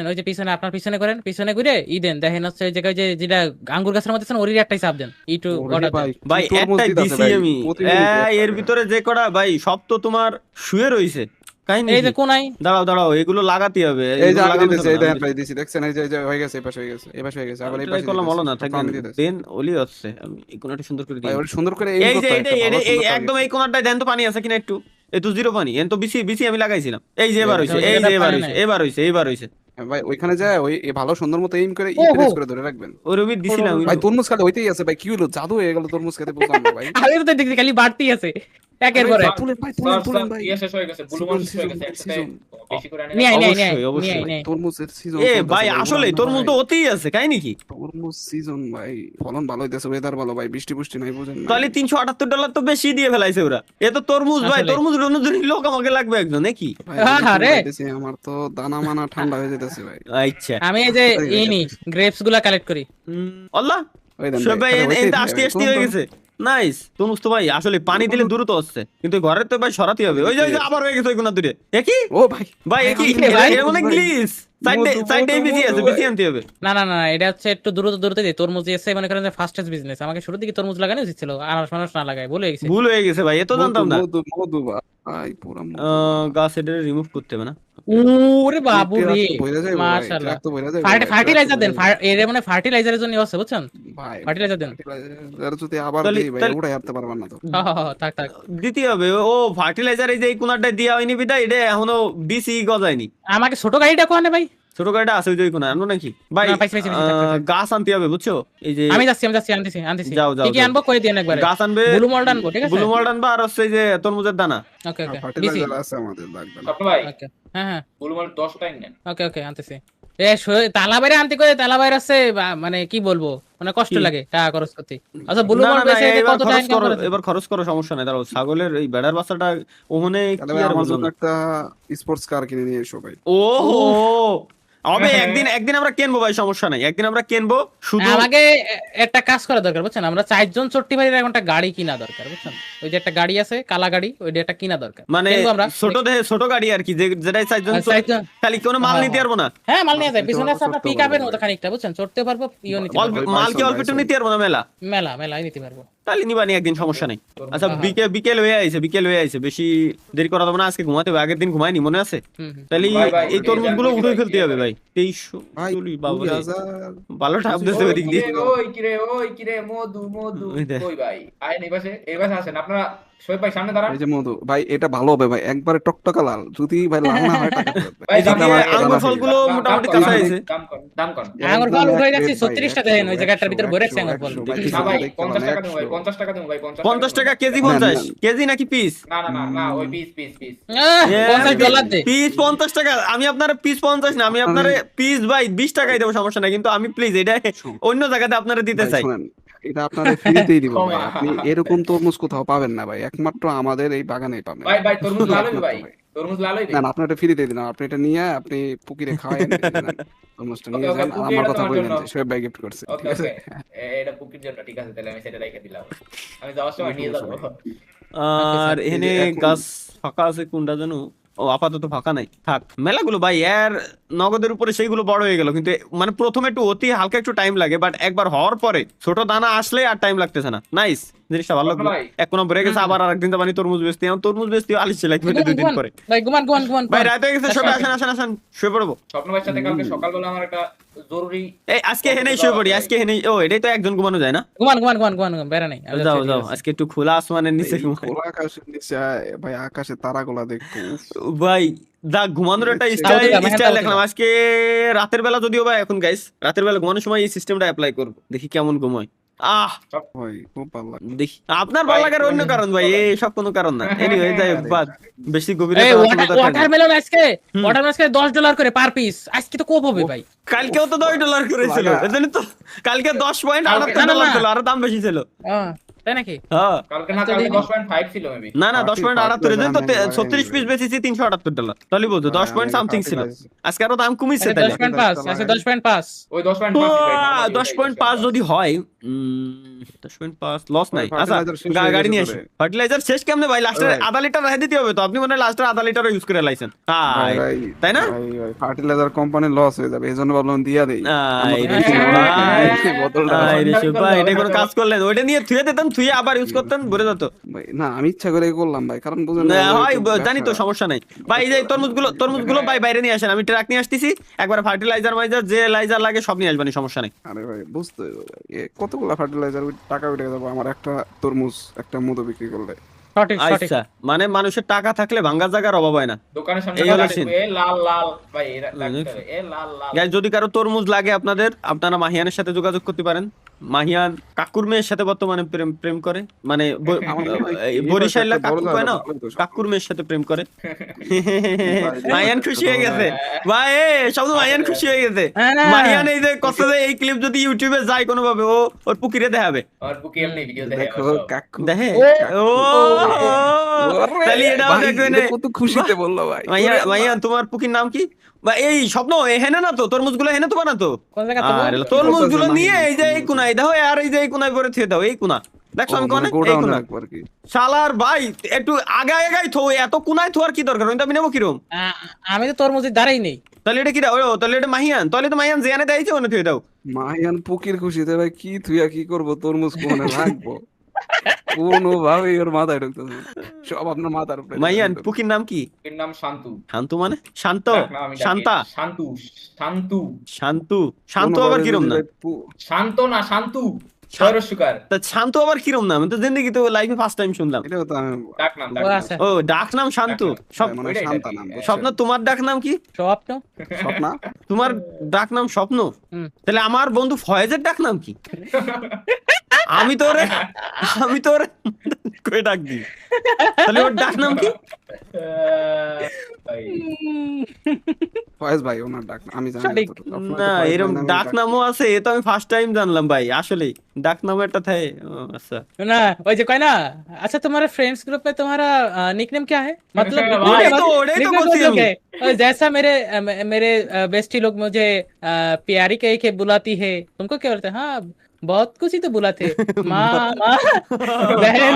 ওই যে পিছনে আপনার পিছনে করেন, পিছনে ঘুরে দেন দেখেন হচ্ছে ওই জায়গায় যেটা আঙ্গুর গাছের মধ্যে আছে ওরই একটাই চাপ দেন E2 ওরে ওটা ভাই, ভাই কি তরমুজ একটাই দিতাছে দিছি ভাই, আমি, প্রতি মিনিটে একটা এর করে। ভিতরে যে কটা ভাই সব তো তোমার শুয়ে রইছে, কাহিনী এই যে কি? কোনাই দাঁড়াও এগুলো লাগাতে হবে, এই যে এগুলো আমি লাগানো দিতেছি, যাবে এই না, দেখেন আমি ভাই দিছি দেখছেন, এই যে হয়ে গেছে, এই পাশে হয়ে গেছে, এই পাশে হয়ে গেছে, আবার এই try পাশে করলাম, হলো না, দিতেছি। থাকবে আমি না। দিতেছি। দেন ওলি হচ্ছে, আমি এই কোণাটা সুন্দর করে দিই। ভাই ওটা সুন্দর করে aim এই যে করতে হয়, একটা ভালো এই সুন্দর একদম target। এই কোণাটায় দেন তো পানি আছে কিনা একটু, এই তো জিরো পানি, এন তো বিসি আমি লাগাইছিলাম, এই যে এবার এই হইছে, যে এই যে এটা পানি নাই। এবার হইছে ভাই ওইখানে যায় ওই ভালো সুন্দর মতো এইম করে ওহো। প্রেস করে ধরে রাখবেন। ওই রবি দিছিলাম ভাই তরমুজ খালি হইতেই আছে ভাই, কি হলো জাদু হয়ে গেল তরমুজ খেতে, বুঝলাম না ভাই। আমি তো দেখছি খালি বাড়তি আছে একের পরে ভাই, তুলেন ভাই। ইয়ে শেষ হয়ে গেছে, ব্লু মল শেষ হয়ে গেছে, Season, একসাথে season। বেশি করে আনে নিয়ে আয়, অবশ্যই। নিয়ে আয়। তরমুজের সিজন এ ভাই আসলে তরমুজ তো অতিই আছে, কাহিনী কি? তরমুজ সিজন ভাই, ফলন ভালো হইতেছে, ওয়েদার ভালো ভাই, বৃষ্টি নাই বুঝেন না। তাহলে $378 তো বেশি দিয়ে ফেলাইছে ওরা। এ তো তরমুজ ভাই, আসলে। তরমুজ অনুযায়ী লোক আমাকে লাগবে একজন নাকি? ভাই, হ্যাঁ, আমি রে। বলতেছি, আমার তো দানা মানা ঠান্ডা হয়ে যেতেছে ভাই। আচ্ছা আমি এই যে গ্রেপস গুলা কালেক্ট করি। আল্লাহ ওই দেন সব ভাই খালি হইতেই থাকে আস্তে ভাই, আস্তে হয়ে গেছে। নাইস তরমুজ তো ভাই, আসলে পানি দিলে দ্রুত হচ্ছে, কিন্তু ঘরের তো ভাই সরাতে হবে। ওই যে আবার হয়ে গেছে ওই কোনা দূরে, একই ও ভাই ভাই একই, কি রে ভাই? এটা মনে গ্লিস সাইডে বিজি আছে, বিজি আনতে হবে। না এটা হচ্ছে একটু দূরত্ব দিয়ে তরমুজ এসে মনে করেন যে ফাস্টেস্ট বিজনেস। আমাকে শুরু থেকে তরমুজ লাগানো উচিত ছিল, আনারস মানুষ না লাগায় ভুলে গেছি। ভুল হয়ে গেছে ভাই, এ তো জানতাম না। মধু ভাই পুরা মধু। গাছ এটা রিমুভ করতে হবে না? ওরে বাবু রে, বইরা যাইবো ভাই, মাশাআল্লাহ। ট্রাক তো বইরা যাইবো ভাই, ফার্টিলাইজার দেন, ট্রাক তো এর মানে ফার্টিলাইজারের জন্য আছে বুঝছেন, ভাই ফার্টিলাইজার দেন। ফার্টিলাইজার যদি আবার তাহলে- দিই ভাই তাহলে- ওটাই হাঁটতে পারবেন না তো। থাক দিতে হবে। ও ফার্টিলাইজার এই যে এই কোনাটা দিয়া হয়নি বিদায়, এটা এখনো বিসি গজায়নি। আমাকে ছোট গাড়িটা কোনে ভাই? ছোট গাড়িটা আছে ওই যে ওই কোনা, আনবো নাকি ভাই? না, পাইছি, থাক। গাছ আনতে হবে বুঝছো, এই যে আমি যাচ্ছি আনতেছি। যাও, কি কি যাও। আনবো কই দিন একবারে। গাছ আনবে, ব্লু মল্ড আনবো, ঠিক আছে? ব্লু মল্ড আনবা, আর হচ্ছে এই যে তরমুজের দানা। ওকে দিছি। ফার্টিলাইজার আছে আমাদের লাগবে না। স্বপ্ন ভাই ওকে হ্যাঁ ব্লু মল 10 টাইম নেন। ওকে আনতেছি। তালা বাইরে আনতে করে তালা বাইরে আছে মানে কি বলবো, মানে কষ্ট কি? লাগে টাকা খরচ করতে। আচ্ছা ব্লু না, বল না, না, বেচে এবার কত টাকা খরচ ইনকাম করো, করে? এবার খরচ করো, সমস্যা নাই। দাঁড়াও, ছাগলের এই বেড়ার বাচ্চাটা ওখানে তাহলে কি ভাই আর আমার বলবো জন্য না। একটা স্পোর্টস কার কিনে নিয়ে এসো ভাই। ও হবে, একদিন একদিন আমরা কিনবো ভাই, সমস্যা নাই, একদিন আমরা কিনবো শুধু। আমাকে একটা কাজ করা দরকার বুঝছেন, আমরা 4 জন চট্টি ভাইয়ের এখন একটা গাড়ি কিনা দরকার বুঝছেন, ওই যে একটা গাড়ি আছে কালা গাড়ি, ওইটা একটা কিনা দরকার। মানে কিনবো আমরা ছোট গাড়ি আর কি, যেটাই চারজন আর চারজন। খালি কোনো মাল হ্যাঁ, নিতে পারবো না। হ্যাঁ মাল নিয়ে যায়, নিতে পিছনে পারবো, আছে আপনার চড়তেও পিকআপের পারবো মতো ভাই। খানিকটা বুঝছেন, চড়তে পারবো, ইও নিতে অল্প পারবো, ওই মাল কি বাইসন, অল্প একটু বাইসন। নিতে পারবো না মেলা? মেলাই নিতে পারবো। তাহলে নিবানি একদিন, সমস্যা নেই। আচ্ছা হ্যাঁ। বিকেল হয়ে আইছে, বেশি দেরি করা যাবে না, আজকে ঘুমাতে হবে, আগের দিন ঘুমাইনি মনে আছে? হুম। তাহলে ভাই, এই তরমুজ গুলো উঠে ফেলতে হবে ভাই। ভাই 2340 বাবা রে, 2000 ভালো টাপ দিতে ওই পারি কিরে, ওই কিরে মধু ওই দেখ। কই ভাই আইন এই পাশে আসেন আপনারা। শোয়েব ভাই সামনে দাঁড়ান। এই যে মধু ভাই, এটা ভালো হবে ভাই, একবারে টকটকা লাল, যদি ভাই লাল না হয় টাকা ফেরত ভাই। ভাই, এদিকে দাম- আঙ্গুর ফলগুলো দাম- মোটামুটি দাম কাঁচা করেন, হয়েছে। দাম করেন। আঙ্গুর ফল একদম উঠে এক যাচ্ছে রেট ভাই, 36টা দেখেন, ওই জায়গাটার ভিতরে ভরে রাখছে 100, আঙ্গুর ফল। 100 ভাই, না ভাই, দেখতে 50 পারেন, টাকা দেবো ভাই, 100 50 টাকা দেবো ভাই, 50 টাকা কেজি, না, 50 না। কেজি নাকি পিস? না, ওই পিস। $50 দে। পিস 50 টাকা, আমি আপনার পিস 50 না, আমি আপনার পিস ভাই 20 টাকাই দেবো, সমস্যা নাই, কিন্তু আমি প্লিজ এটা অন্য জায়গাতে আপনারা দিতে ভাই চাই। শুনেন, এটা আপনারা ফ্রিতেই দিব ভাই, ক্ষমা। আপনি এরকম তরমুজ কোথাও পাবেন না ভাই, একমাত্র আমাদের এই বাগানেই পাবেন। ভাই তরমুজ লাল হইবে ভাই, তরমুজ লাল হইবে। না না, আপনি এটা ফ্রিতে দিন, আপনি এটা নিয়ে আপনি পুকিরে খাওয়ায়েন, তরমুজটা নিয়ে ওকে, যান, আর পুকিরে আমার কথা তোমার বলবেন জন্য। যে শোয়েব ভাই গিফট করছে, ওকে ঠিক আছে? এটা পুকির জন্য, ঠিক আছে, তাহলে আমি সেটা রেখে দিলাম, আমি যাওয়ার সময় নিয়ে যাবো। আর এই যে এখানে এখন- গাছ ফাঁকা আছে কোনটা জানো? ও আপাতত ফাঁকা নাই, থাক। মেলাগুলো ভাই এর নগদের উপরে সেইগুলো বড় হয়ে গেল, কিন্তু মানে প্রথমে একটু অতি হালকা একটু টাইম লাগে, বাট একবার হওয়ার পরে ছোট দানা আসলে আর টাইম লাগতেছে না। নাইস, জিনিসটা ভালো লাগলো। ভাই। এক কোনা বেড়ে গেছে, আবার আরেকদিন তো মানে তরমুজ বেচতে, এখন তরমুজ বেচতে আলিশ লাগবে 2 দিন পরে। ভাই ঘুমান ভাই রাত হয়ে গেছে, সবাই আসেন শুয়ে পড়বো। স্বপ্ন ভাইয়ের সাথে কালকে সকালবেলা আমার একটা জরুরি। এই আজকে হেনেই শুয়ে পড়ি, আজকে হেনেই। ও এটাই তো একজন ঘুমানো যায় না? ঘুমান বেড়া নাই। আমি যাও যাচ্ছি, যাও, ঠিক আছে। আজকে একটু খোলা আসমানের নিচে এই ঘুমাই। খোলা আকাশের নিচে ভাই, আকাশে তারাগুলা দেখবো, উফ। ভাই দা ঘুমানোর একটা তাও দিলাম, হ্যাঁ, স্টাইল তাও দেখলাম দিলাম। আজকে রাতের বেলা, যদিও ভাই এখন গাইস রাতের বেলা ঘুমানোর সময় এই সিস্টেমটা অ্যাপ্লাই করব, দেখি কেমন ঘুমায়। ভাই খুব ভালো লাগে। দেখি আপনার ভালো লাগার অন্য কারণ ভাই, এই সব কোনো কারণ না। এনিওয়ে যাই হোক, বাদ বেশি গভীরে এই ওয়াটারমেলন আজকে হুম। $10 করে পার পিস, আজকে তো কোপ হবে ভাই। কালকেও তো $10 করেছিল, লাগা। এজন্য তো কালকে $10.78 না, না। ছিল, আরো দাম বেশি ছিল। তাই নাকি? হ্যাঁ কালকে না, আচ্ছা, কালকে দিন। 10.5 ছিল মেবি। না না, পার্টি 10.78 এজন্য তো পার্টি লাগাই 36 পিস বেচেছি $378, তাহলে বলতো 10 পয়েন্ট সামথিং ছিল। আজকে আরো দাম কমিছে তাহলে। 10.5 আজকে 10.5। ওই 10.5 10.5 যদি হয় 10.5 লস নাই। ভাই, আচ্ছা fertilizer শেষ হয়ে গাড়ি গেছে নিয়ে তো আসি। রে। ফার্টিলাইজার শেষ কেমনে ভাই? লাস্টে ভাই। আধা লিটার রেখে দিতে হবে তো, আপনি মানে লাস্টে আধা লিটার ইউজ করে লাইছেন। ভাই, ভাই, তাই না? ভাই ফার্টিলাইজার কোম্পানি লস হয়ে যাবে, এই জন্য ভাবলাম দিয়া দেই। আই রে ভাই। বোতলটা আই রে ভাই। ভাই, এটা কোনো কাজ করলেন? ওইটা নিয়ে থুয়ে দিতেন, থুয়ে আবার ইউজ করতেন, ভরে যেত। ভাই, না আমি ইচ্ছা করে করলাম ভাই, কারণ বুঝেন না, না, ওই হয় তো জানি তো, ব্যবসা। সমস্যা নাই ভাই। এই যে তরমুজগুলো ভাই বাইরে নিয়ে আসেন, আমি ট্রাক নিয়ে আসতেছি, একবার ফার্টিলাইজার মাইজার যে লাইজার লাগে সব নিয়ে আসবেন, সমস্যা নাই। আরে ভাই বুঝতে হবে ভাই, কতগুলা ফার্টিলাইজার টাকা উঠে যাবো আমার একটা তরমুজ একটা মধু বিক্রি করলে। সঠিক। আচ্ছা মানে মানুষের টাকা থাকলে ভাঙ্গা জায়গার অভাব হয় না। দোকানের সামনে এই হলো লাগাতে scene। হবে, লাল ভাই, এরা লাগতে হবে, লাল। গাইস যদি কারো তরমুজ লাগে আপনারা মাহিয়ানের সাথে যোগাযোগ করতে পারেন। মাহিয়ান কাকুর মেয়ের সাথে বর্তমানে প্রেম করে, মানে আমার মনে হয় এই এই বরিশাইলা বয়সে একটা কাকু বড় কয় না, জায়গা ভালোই তো সব। কাকুর মেয়ের সাথে প্রেম করে। ভাই, মাহিয়ান খুশি হয়ে গেছে ভাই, সব মাহিয়ান খুশি হয়ে গেছে। হ্যাঁ, না। মাহিয়ান এই যে কষ্ট যে এই ক্লিপ যদি ইউটিউবে যায় কোনোভাবে, ও ওর পুকিরে দেখাবে, আর বুকে এমনি ভিডিও দেখে দেখো কাকু, দেখে ও। ও তাহলে এটাও ভাই, দেখবেন। এটা কত খুশিতে বললো ভাই। মাহিয়ান তোমার পুকির নাম কি? বা এই স্বপ্ন হেনে না তো, তরমুজগুলো হেনে তো বানা তো। কোন জায়গা তো? আরে তরমুজগুলো বলতেছে নিয়ে মাহিয়ান, এই যে এই কোনায় দাও, আর এই যে এই কোনায় ভরে থুয়ে দাও, এই কোনা দেখছো আমি কোনে, এই গোডাউন কোনা। রাখবো আর কি। শালার ভাই একটু আগাই থো, এত কোনায় থোয়ার কি দরকার? আমি নেবো কিরম? আমি তো তরমুজের দ্বারাই নেই। তাহলে এটা কি দাও? ও তাহলে এটা মাহিয়ান, তাহলে তো মাহিয়ান জেনে দেয়ছে, ওনে থুয়ে দাও। মাহিয়ান পুকির খুশিতে ভাই কি থুইয়া কি করবো, তরমুজ কোনে রাখবো, কোনোভাবেই ওর মাথায় ঢুকতেছে না। সব আপনার মাথার উপরে। মাহিয়ান পুকির নাম কি? এর নাম শান্তু। শান্তু মানে শান্ত, না, আমি ডাকি শান্তা, শান্তু। শান্তু আবার কিরম না? শান্ত না, শান্তু। ছয়র সুকার। তা শান্তু আবার কিরম নাম? আমি তো জিন্দেগি তো লাইফে ফার্স্ট টাইম শুনলাম। এটাও তো আমি ডাক নাম। ও আছে। ও ডাক নাম শান্তু। মানে ওইটাই শান্তা ডাকি। নাম, বুঝছেন? স্বপ্ন তোমার ডাক নাম কি? স্বপ্ন। স্বপ্না। তোমার ডাক নাম স্বপ্ন? হুম। তাহলে আমার বন্ধু ফয়েজের ডাক নাম কি? আমি তোরে কই ডাক দিই, তাহলে ওর ডাক নাম কি? ভাই। ফয়েজ ভাই ওনার ডাক নাম। আমি জানি না সঠিক। যতটুকু। আপনার তো না ফয়েজ ভাই এরকম নামেই ডাক নামও আছে, এ তো আমি ফার্স্ট টাইম জানলাম ভাই, আসলেই ডাক নামও একটা থাকে। ও, আচ্ছা ना ওই যে কয় না, अच्छा तुम्हारे फ्रेंड्स ग्रुप में तुम्हारा निकनेम क्या है, मतलब भाई, ওটাই তো করছি আমি। जैसा मेरे मेरे बेस्टी लोग मुझे प्यारी कह के बुलाती है, तुमको क्या बोलते हैं? हाँ बहुत कुछ ही तो बुलाते माँ माँ बहन।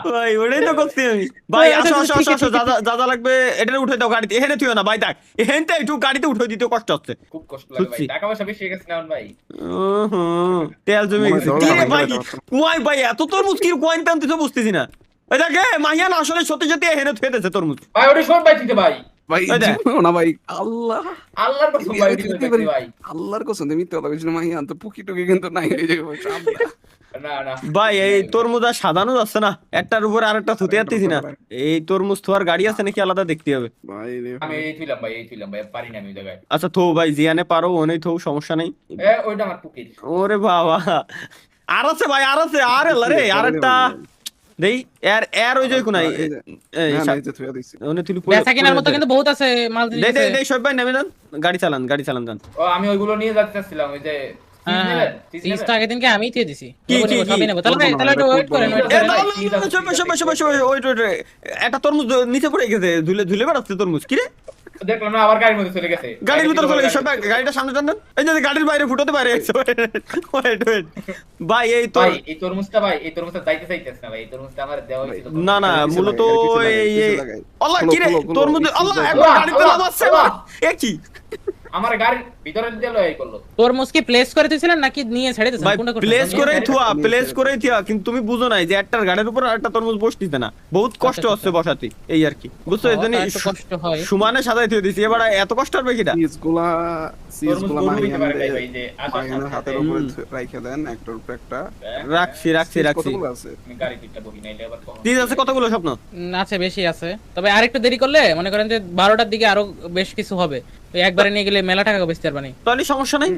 ভাই ওটাই তো করছি আমি। ভাই আচ্ছা, আসো আচ্ছা, আসো ঠিক আসো আছে, আসো, যা যা লাগবে এটা উঠে দাও গাড়িতে, এখানে থিও না ভাই, থাক এখানে একটু গাড়িতে উঠে দিতে কষ্ট হচ্ছে। খুব কষ্ট লাগে ভাই, বুঝছি। টাকা পয়সা বেশি হয়ে গেছে না ভাই। তেল জমে মনে হয় গেছে ঝগড়া কি রে হয়, ভাই, ঝগড়া হয়। কুয়াই ভাই এত তরমুজ কি কুয়াইন টানতে তো বুঝতেছি না। ওই দেখে মাহিয়ান আসলে সত্যি সত্যি এখানে থুয়ে দিয়েছে তরমুজ। ভাই ওটা সব ভাই দিতে ভাই, ভাই ওই দেখ। জীবনেও না ভাই, আল্লাহ আল্লাহর কসম ভাই ওটা সব দেখছি ভাই। আল্লাহর কসম তুমি মিথ্যা কথা বলছো, মাহি আনতো পুকি টুকি কিন্তু নাই এই যে সামনে। না না ভাই এই তরমুজ আর সাজানো যাচ্ছে না, একটার উপরে আরেকটা থুতে যাচ্ছি না। এই তরমুজ থোয়ার গাড়ি আছে নাকি আলাদা দেখতে হবে। ভাই রে আমি এই থইলাম ভাই, এই থইলাম ভাই, পারি না আমি ওই জায়গায়। আচ্ছা থো ভাই, জিয়ানে পারো ওনেই থো, সমস্যা নেই। ওইটা আমার পুকির। ওরে বাবা আর আছে ভাই, আর আছে, আর এলা রে আর একটা দেই এর এর ওই যে কোনাই এই না না এই যে থুয়া দিছি। ওনে তুই বেচা কেনার মতো কিন্তু বহুত আছে মাল দে দিতেছে। দে দে সব ভাই নামে যান, গাড়ি চালান যান। ও আমি ওইগুলো নিয়ে যাচ্ছিলাম, ওই যে হ্যাঁ চিজটা আগে দিনকে আমি দিয়ে দিছি, কি, নেবো, কি, নেবো, সবই কি? নেবো। তাহলে তাহলে একটু ওয়েট করেন, wait এ করেন। দাও, একটা তরমুজ নিচে পড়ে গেছে, ধুলে বেড়াচ্ছে তরমুজ কি রে, দেখলাম না আবার গাড়ির মধ্যে চলে গেছে। গাড়ির ভিতরে চলে গেছে, গাড়িটা সামনে টান দেন। এই যে গাড়ির বাইরে ফুটোতে পারে ওয়েট ভাই এই তো ভাই এই তরমুজটা ভাই, এই তরমুজটা যাইতে চাইতেছ না ভাই, এই তরমুজটা আমার দেওয়া হয়েছিল। না না কিছু মূলত লাগাই, কিছু লাগাই, এই কিছু লাগাই। আল্লাহ খোলো, কি রে খোলো, খোলো, তরমুজ, কিছু আল্লাহ লাগাই। একবার গাড়িতে নামাচ্ছে এ কি আমার গাড়ির ভিতরে দিয়ে লয় করলো। তরমুজ কি প্লেস করে দিয়েছিলেন নাকি নিয়ে ছেড়ে দিয়েছেন, ভাই কোনটা করতেছেন? প্লেস করেই থুয়া, নিয়ে প্লেস ছেড়ে করেই থুয়া, কিন্তু তুমি বুঝো নাই যে একটার গাড়ির উপর আরেকটা তরমুজ বসতিতে না, বহুত কষ্ট আচ্ছা, হচ্ছে বসাতে, এই আর কি বুঝছো, ও, এজন্য তা একটু কষ্ট হয়। সমানে সাজাই থুয়ে দিছি, এবার এত কষ্ট হবে কিটা। সিজগুলা তরমুজ গরু মাহি হইতে পারে আনতে ভাই, যে আসার মাহিনের সাথে হাতের সাথে উপরে রাইখা দেন, একটার উপরে একটা। রাখছি কতগুলো আছে? আমি গাড়ি পিঠটা বহি না, এটা আবার কখন চিজ আছে কতগুলো স্বপ্ন, আছে বেশি আছে, তবে আরেকটু দেরি করলে মনে করেন যে 12টার দিকে আরো বেশ কিছু হবে, ওই একবারে নিয়ে গেলে মেলা টাকা বেচতে পারবানি। তাহলে সমস্যা নাই।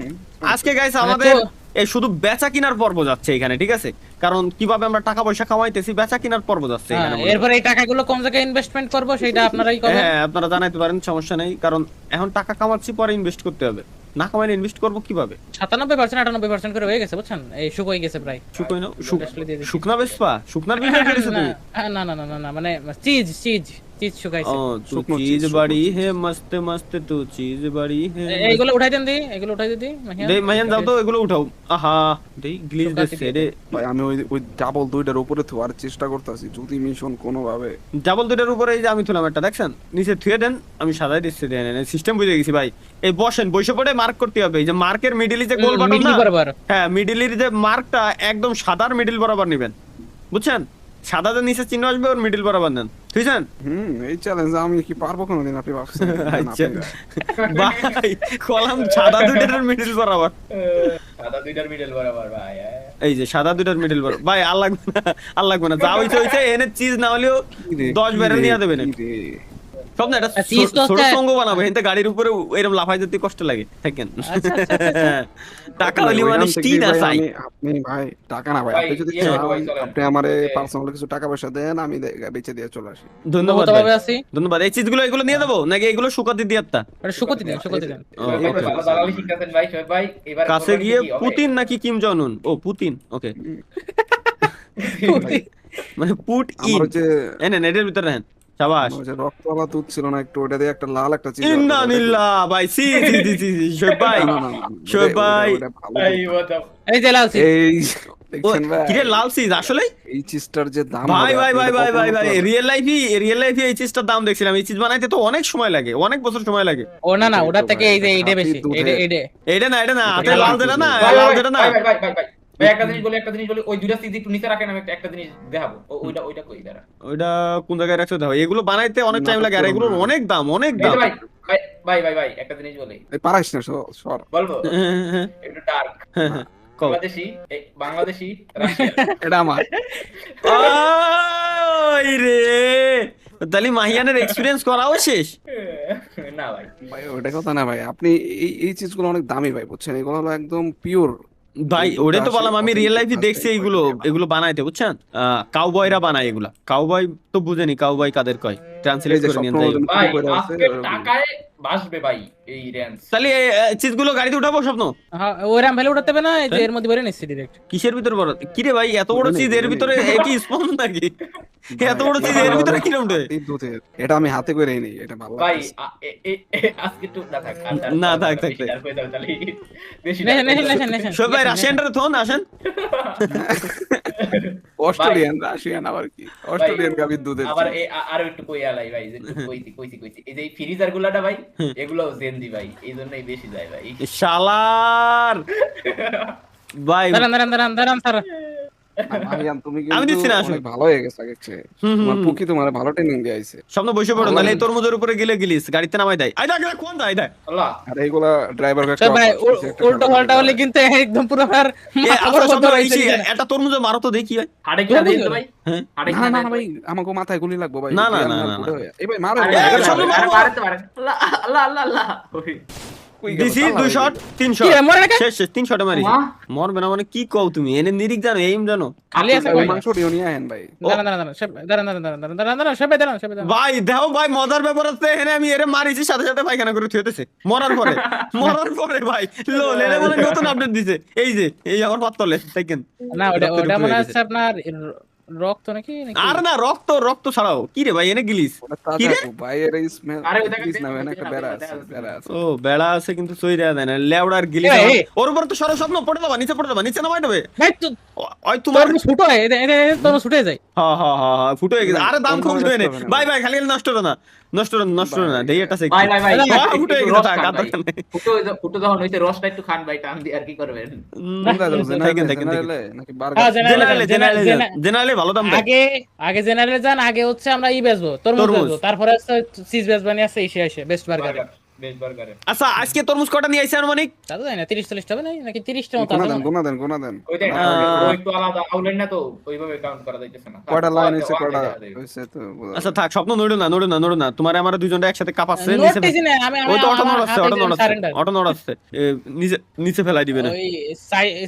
আজকে গাইস মানে আমাদের তো- এই শুধু বেচা কিনার পর্ব যাচ্ছে এখানে, ঠিক আছে, কারণ কিভাবে আমরা টাকা পয়সা কামাইতেছি বেচা কিনার পর্ব যাচ্ছে এখানে মনে এরপর এই টাকাগুলো কোন জায়গায় ইনভেস্টমেন্ট করব সেটা আপনারাই হয়। করবেন। হ্যাঁ আপনারা জানাইতে পারেন, সমস্যা নেই, কারণ এখন টাকা কামাচ্ছি পরে ইনভেস্ট করতে হবে, না কামাইলে ইনভেস্ট করবো কিভাবে। 97% 98% করে হয়ে গেছে বুঝছেন, এই শুকোই গেছে প্রায়। শুকোই না আসলে দিয়ে দিচ্ছি। শুকনা বেসপা, শুকনার বিজনেস করেছো তুমি। না না না না না মানে চিজ চিজ চিজ শুকাইছে। ও তু শুকনো চিজ চিজ, বাড়ি শুকনো হে মস্ত মস্ত তু চিজ বাড়ি হে এইগুলো উঠাই দেন দি, এগুলো উঠাই দিদি মাহিয়া। দেই মাইয়ান যাও তো এগুলো উঠাও। আহা দেই গ্লিচ শুকাতে দিচ্ছে দিয়ে রে, ভাই আমি ওই ডাবল দুইটার উপরে থোয়ার চেষ্টা করতেছি, যদি মিশন কোনোভাবে। ডাবল দুইটার উপরে এই যে আমি তুলাম একটা, দেখছেন নিচে থুয়ে দেন, আমি সাজাই দিচ্ছি, দেন সিস্টেম বুঝে গেছি ভাই। এই বসেন, বসে পড়ে মার্ক করতে হবে, এই যে মার্কের মিডলে যে গোল বাটন মিডল না, বরাবর। হ্যাঁ মিডলের যে মার্কটা একদম সাদার মিডল বরাবর নেবেন, বুঝছেন, সাদা যে নিচে চিহ্ন আসবে ওর মিডল বরাবর নেন, বুঝছেন এই চ্যালেঞ্জ আমি কি পারবো কোনোদিন, আপনি ভাবছেন? না, না, আচ্ছা আপনি- ভাই কলাম সাদা দুইটার মিডল বরাবর, সাদা দুইটার মিডল বরাবর ভাই। এই যে সাদা দুইটার মিডল বরাবর ভাই, আর লাগবে না, আর লাগবে না, যা হইছে এনে চিজ না হলেও কি রে, 10 ব্যারেল কি রে, নিয়ে দেবেন। কি রে? সব না এটা চিজ তো ছোট হচ্ছে- সঙ্গ বানাবো, এতে গাড়ির উপরে এরকম লাফাই যেতে কষ্ট লাগে, থাকেন টাকা হইলে ওইখান মানুষ থেকে কি না ভাই চাই। আপনি ভাই টাকা না ভাই, ভাই, আপনি যদি ইয়ে চান, করো ভাই, চলেন। আপনি আমারে এ- পার্সোনাল কিছু টাকা পয়সা দেন, আমি বেচে দিয়ে চলে আসি। ধন্যবাদ তো ভাই, ভাবে আছি, ধন্যবাদ। এই চিজগুলো এগুলো নিয়ে দেবো নাকি এগুলো শুকাতে দিয়ে একটা এটা শুকোতে দেন, শুকোতে দেন। ভাই তো ভালো দালালি শিখতেছেন ভাই, শোয়েব ভাই এবার কাছে গিয়ে পুতিন নাকি কিম জং উন, ও পুতিন, ওকে মানে পুট ইন, আমার হচ্ছে এনে নেটের ভিতরে নেন, শাবাশ। আমার হচ্ছে রক্তওয়ালা দুধ ছিল না একটু, ওটা দিয়ে একটা লাল একটা চিজ ইন্না নিল্লাহ ভাই, সি সি সি সি সি শোয়েব ভাই, শোয়েব ভাই ভাই ওটা এই যে লাল চিজ। এই ও, দেখছেন ভাই, কিরে লাল চিজ আসলে এই চিজটার যে দাম ভাই হবে, ভাই আপনি ভাই এটা ভাই ভাই কখনো ভাই তো- রিয়েল লাইফে এই চিজটার দাম দেখছিলাম, এই চিজ বানাইতে তো অনেক সময় লাগে, অনেক বছর সময় লাগে। ও না না এটাই ওটা তো থেকে ভাই, এই যে এটা এইটা বেশি, খাঁটি দুধের। এইটা এটা না হাতে এটা লাল লাল যেটা না, চিজ। ভাই লাল ভাই যেটা না, ভাই ভাই ভাই ভাই ভাই একটা জিনিস বলি ওই দুইটা চিজ একটু নিচে রাখেন, আমি একটা জিনিস দেখাবো। ওইটা কই দাঁড়া। ওইটা কোন জায়গায় রাখছো দেখো, এগুলো বানাইতে অনেক টাইম লাগে, আর নাটক এগুলোর করো না। অনেক দাম, অনেক এই যে দাম। ভাই ভাই ভাই ভাই একটা জিনিস বলি, এই পারাইস না সর। বলবো হ্যাঁ, একটু ডার্ক। হ্যাঁ, হ্যাঁ, কও। বাংলাদেশি রাশিয়ান। এটা আমার ওই রে, তাহলে মাহিয়ানের এক্সপিরিয়েন্স করাও শেষ। না ভাই ভাই ওটা কথা না ভাই, আপনি এই চিজগুলো অনেক দামি ভাই, বুঝছেন, এগুলো হলো একদম পিওর। ভাই ওটাই তো বললাম, আমি রিয়েল লাইফে আচ্ছা, দেখছি এগুলো বানাইতে, বুঝছেন, কাউবয়রা বানায় এগুলা, কাউবয় তো বুঝেনি কাউবয় কাদের কয়। ট্রান্সলেট এই যে করে নিয়ে স্বপ্ন যাই। মতন ভাই করে আছে, আজকে টাকায় বাসবে ভাই এই রেঞ্জ। তাহলে চিজগুলো গাড়িতে উঠাবো স্বপ্ন? হ্যাঁ ওইরাম ভ্যালু উঠাতে হবে না, এই যে এর মধ্যে ভরে নিচ্ছি ডিরেক্ট। কিসের ভিতর বড় কি রে ভাই, এত বড় বলে নেই, চিজ এর বলে ভিতরে নেই। কি স্পন নাকি? এত বড় ভাই, চিজ এর ভিতরে কি রকম রে? হাতেই দুধের। এটা আমি হাতে করে নেই, এটা ভালো ভাই লাগতেছে। আজকে একটু না থাক না, থাক, থাক, বেশি থাক। ডার্ক হয়ে যাবে তাহলে বেশি নেশন dark হয়ে নেশন যাবে। Nation nation. সব ভাই রাশিয়ানরা থন আসেন। অস্ট্রেলিয়ান, রাশিয়ান আবার কি? অস্ট্রেলিয়ান গাভীর দুধের আবার চিজ। আরো একটু কই আলাই ভাই, যে একটু কইছি এই যে ফ্রিজার গুলাটা ভাই এগুলো জেনজি ভাই, এই জন্যই বেশি যায় ভাই। শালার ভাই দাঁড়ান দাঁড়ান দাঁড়ান দাঁড়ান স্যার। ভাইয়ান, তুমি আমি দিচ্ছি কিন্তু না, আসো। অনেক ভালো হয়ে গেছে আগের চেয়ে। তোমার পুকি তোমার ভালো ট্রেনিং দিয়েছে। স্বপ্ন বসে পড়ো, তাহলে এই তরমুজের উপরে গিলে গিলিস গাড়িতে নামাই দেয়। আই দেখ কোন দা, আই দেখ। আল্লাহ আর এইগুলা ড্রাইভার সব ভাই উল্টো পাল্টা হলে কিন্তু একদম পুরো আর আচ্ছা স্বপ্ন একটা তরমুজে মারো তো দেখি ভাই। হাড়ে কিনা দেন তো ভাই, হ্যাঁ হাড়ে না কিনা না দেন না ভাই, আমাকে মাথায় গুলি লাগবে ভাই। না, না, তুই না, আমার না, বুড়ো না। হয়ে। এই ভাই মারো, আরে ভাই, আরে, আগে সব মারো। মারো। মারতে পারেন। আল্লাহ আল্লাহ আল্লাহ ওই কই গেল? দিছি তালা 2 হয়ে শট গেল। 3 কি শট রে, মরে না? শেষ 3 শটে মারি। মা। মরবে না মানে কি কও তুমি? এনে নিরিক জানো, এইম জানো? খালি আছে ভাই, ওই ভাই। মাংসটিও নিয়ে আহেন ভাই। দাঁড়ান দাঁড়ান দাঁড়ান সব দাঁড়ান দাঁড়ান দাঁড়ান দাঁড়ান দাঁড়ান দাঁড়ান সবাই দাঁড়ান সবাই দাঁড়ান। ভাই দেখো ভাই, মজার ব্যাপার আছে এখানে, আমি এরে মারিছি সাথে সাথে পায়খানা করে থুয়েতেছে মরার পরে ভাই লো লেলে বলে নতুন আপডেট দিছে। এই আমার পাতলে দেখেন। না ওটা রক্তে ওটা টুকরো মনে হয়ে হচ্ছে আপনার রক্ত নাকি নাকি? আর না, রক্ত ছাড়াও কি রে ভাই এনে গিলিস? ওটা কি তাজা রে? খুব ভাই, এর এই স্মেল। আরে ওই দেখেন, প্লিজ না, দেখেন, একটা দেখেন, বেড়া দেখেন, আছে, দেখেন। বেড়া আছে। ও বেড়া আছে কিন্তু সই দেয়া দেয় না, লেওড়ার গিলিস এই, এই। ওর উপর তো সরো স্বপ্ন পড়ে দেবা, নিচে পড়ে দেবা, নিচে নামাই দেবে। ভাই তো ওই তোমার তোর ফুটো হয় এটা তোর ছুটে যায়। হ্যাঁ ফুটো হয়ে গেছে। আরে দাম কোন কম ধরনের দেবে না নষ্ট হবে না? ভাই খালি নষ্ট হবে না, নষ্ট হবে না দেই এটা সে ভাই ভাই ভাই ফুটো হয়ে গেছে, থাক আর দরকার নেই। ফুটো যখন হইতে রসটা একটু খান ভাই, টান দিয়ে আর কি করবেন। কোনটা যাবো? থাকেন, জেনারেলে নাকি হ্যাঁ, বার্গার? জেনারেলে ভালো দাম দেয়। আগে জেনারেল যান, আগে হচ্ছে আমরা বেচবো তরমুজ তরমুজ। বেচবো, তারপরে হচ্ছে চিজ বেচবো নিয়ে আসছে এসে বেস্ট বার্গার। বেশ বার্গারে আচ্ছা আজকে তরমুজ কটা নিয়ে আইছে আনুমানিক? তা তো জানি না 30-40 হবে না নাকি 30টা মতো গোনা আছে দেন, মনে হয়। গোনা দেন, গোনা দেন। ওই দেখ আহ, ও একটু আলাদা আউলেন না তো, ওইভাবে কাউন্ট করা যাইতেছে না। কয়টা লাইন হইছে, ওয়ান কয়টা দেখা যাবে। হইছে তো বোঝা আচ্ছা যায়। থাক স্বপ্ন, নড়ো না তোমার আমার দুজনটা একসাথে কাঁপাচ্ছে নিচে নোটিস না আমি ওই তো অটো আমার নড়াচ্ছে হাতে সারেন্ডার। অটো নড়াচ্ছে নিচে ফেলাই দিবে না। ওই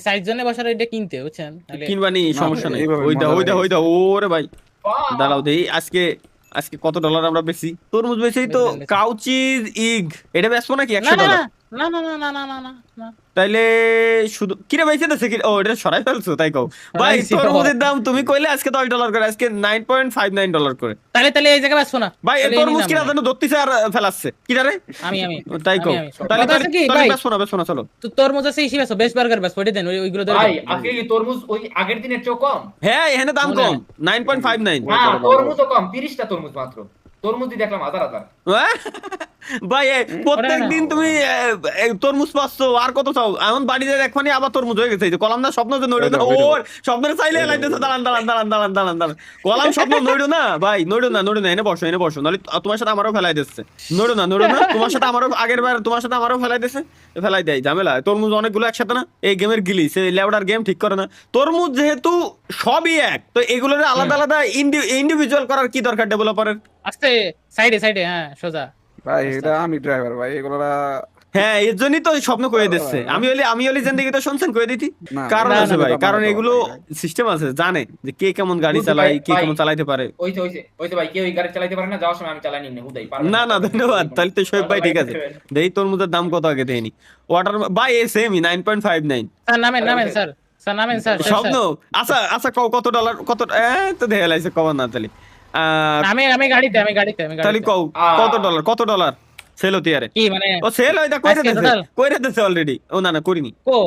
সাইজ জন্য বসার এটা কিনতে বুঝছেন তাহলে কিনবানি না, সমস্যা নেই। এইভাবে ওইটা মজা ওইটা লাগে। ওরে ভাই বাহ! দাঁড়াও দেই আজকে কত ডলার আমরা বেশি তরমুজ বেশি তো বেচবেন। কাউচিজ ইগ এটা বেচবো নাকি না 100 না ডলার? না না না না না না না না তাইলে শুধু কিরে বেঁচে দেছে কি? ও এটা সরাই ফেলছো তাই কও ভাই। সরাইছি। তরমুজের দাম তুমি কইলে আজকে $10 করে, আজকে $9.59 করে। তাহলে এই জায়গায় বেচবো না ভাই এই তাহলে তরমুজ নিলাম কিনা না। জানো ধরতিছে আর ফেলাচ্ছে কিরা রে? আমি তাই কও আমি। তাহলে কথা আছে কি ভাই? বেচবো না চলো। তো তরমুজ আছে ইসি বেচো, বেস্ট বার্গার বেচো, ওইটা দেন ওইগুলো দেন। ভাই আজকে কি তরমুজ ওই আগের দিনের চেয়ে কম? হ্যাঁ এখানে দাম মনে কম 9.59। না তরমুজও কম, 30টা তরমুজ মাত্র। তরমুজই দেখলাম হাজার হাজার। ভাই প্রত্যেক ওটা না। দিন তুমি তরমুজ পাচ্ছ, আর কত চাও? এমন বাড়িতে দেখবানি আবার তরমুজ হয়ে গেছে। এই যে কলাম না স্বপ্ন যে নড়ো না, ওই দেখো। ওর স্বপ্নের চাইলে লাইতেছে। দাঁড়ান কলাম স্বপ্ন নড়ো না ভাই, নড়ো না এনে বসো নাহলে তোমার সাথে আমারও ফেলাই দিচ্ছে। নড়ো না তোমার সাথে আমারও আগের বার তোমার সাথে আমারও ফেলাই দেয় ঝামেলা। তরমুজ অনেকগুলো একসাথে না, এই গেমের গিলি সে লেবড়ার গেম ঠিক করে না। তরমুজ যেহেতু সবই এক, তো এগুলোর আলাদা আলাদা ইন্ডিভিজুয়াল করার কি দরকার ডেভেলপারের? আস্তে সাইডে হ্যাঁ সোজা। ভাই এটা আমি ড্রাইভার ভাই, এগুলা হ্যাঁ এর জন্যই তো স্বপ্ন করে দিচ্ছে। আমি হলি জিন্দেগিতে শুনছেন করে দিতি না, কারণ না, আছে না, ভাই, না, কারণ না, এগুলো ভাই। সিস্টেম আছে, জানে যে কে কেমন গাড়ি বুঝতে চালায়, কে ভাই। কেমন চালাইতে পারে। ওইতে ভাই কেউ এই গাড়ি চালাতে পারে না, যাওয়ার সময় আমি চালাই নিন হুদাই পারবে না ধন্যবাদ, তাহলে তো শোয়েব ভাই ঠিক আছে। দেই তরমুজের দাম কত আগে দেয়নি। ওয়াটার ভাই এই সেমই 9.59। স্যার নামেন স্যার স্বপ্ন আচ্ছা কত ডলার কত তো দেখে লাইছে কমান না তাহলে আমি গাড়িতে তাহলে কত ডলার সেল হতে আরে? কি মানে ও সেল হইতা আজকে total? কইরা দিছে অলরেডি। ও না করিনি কো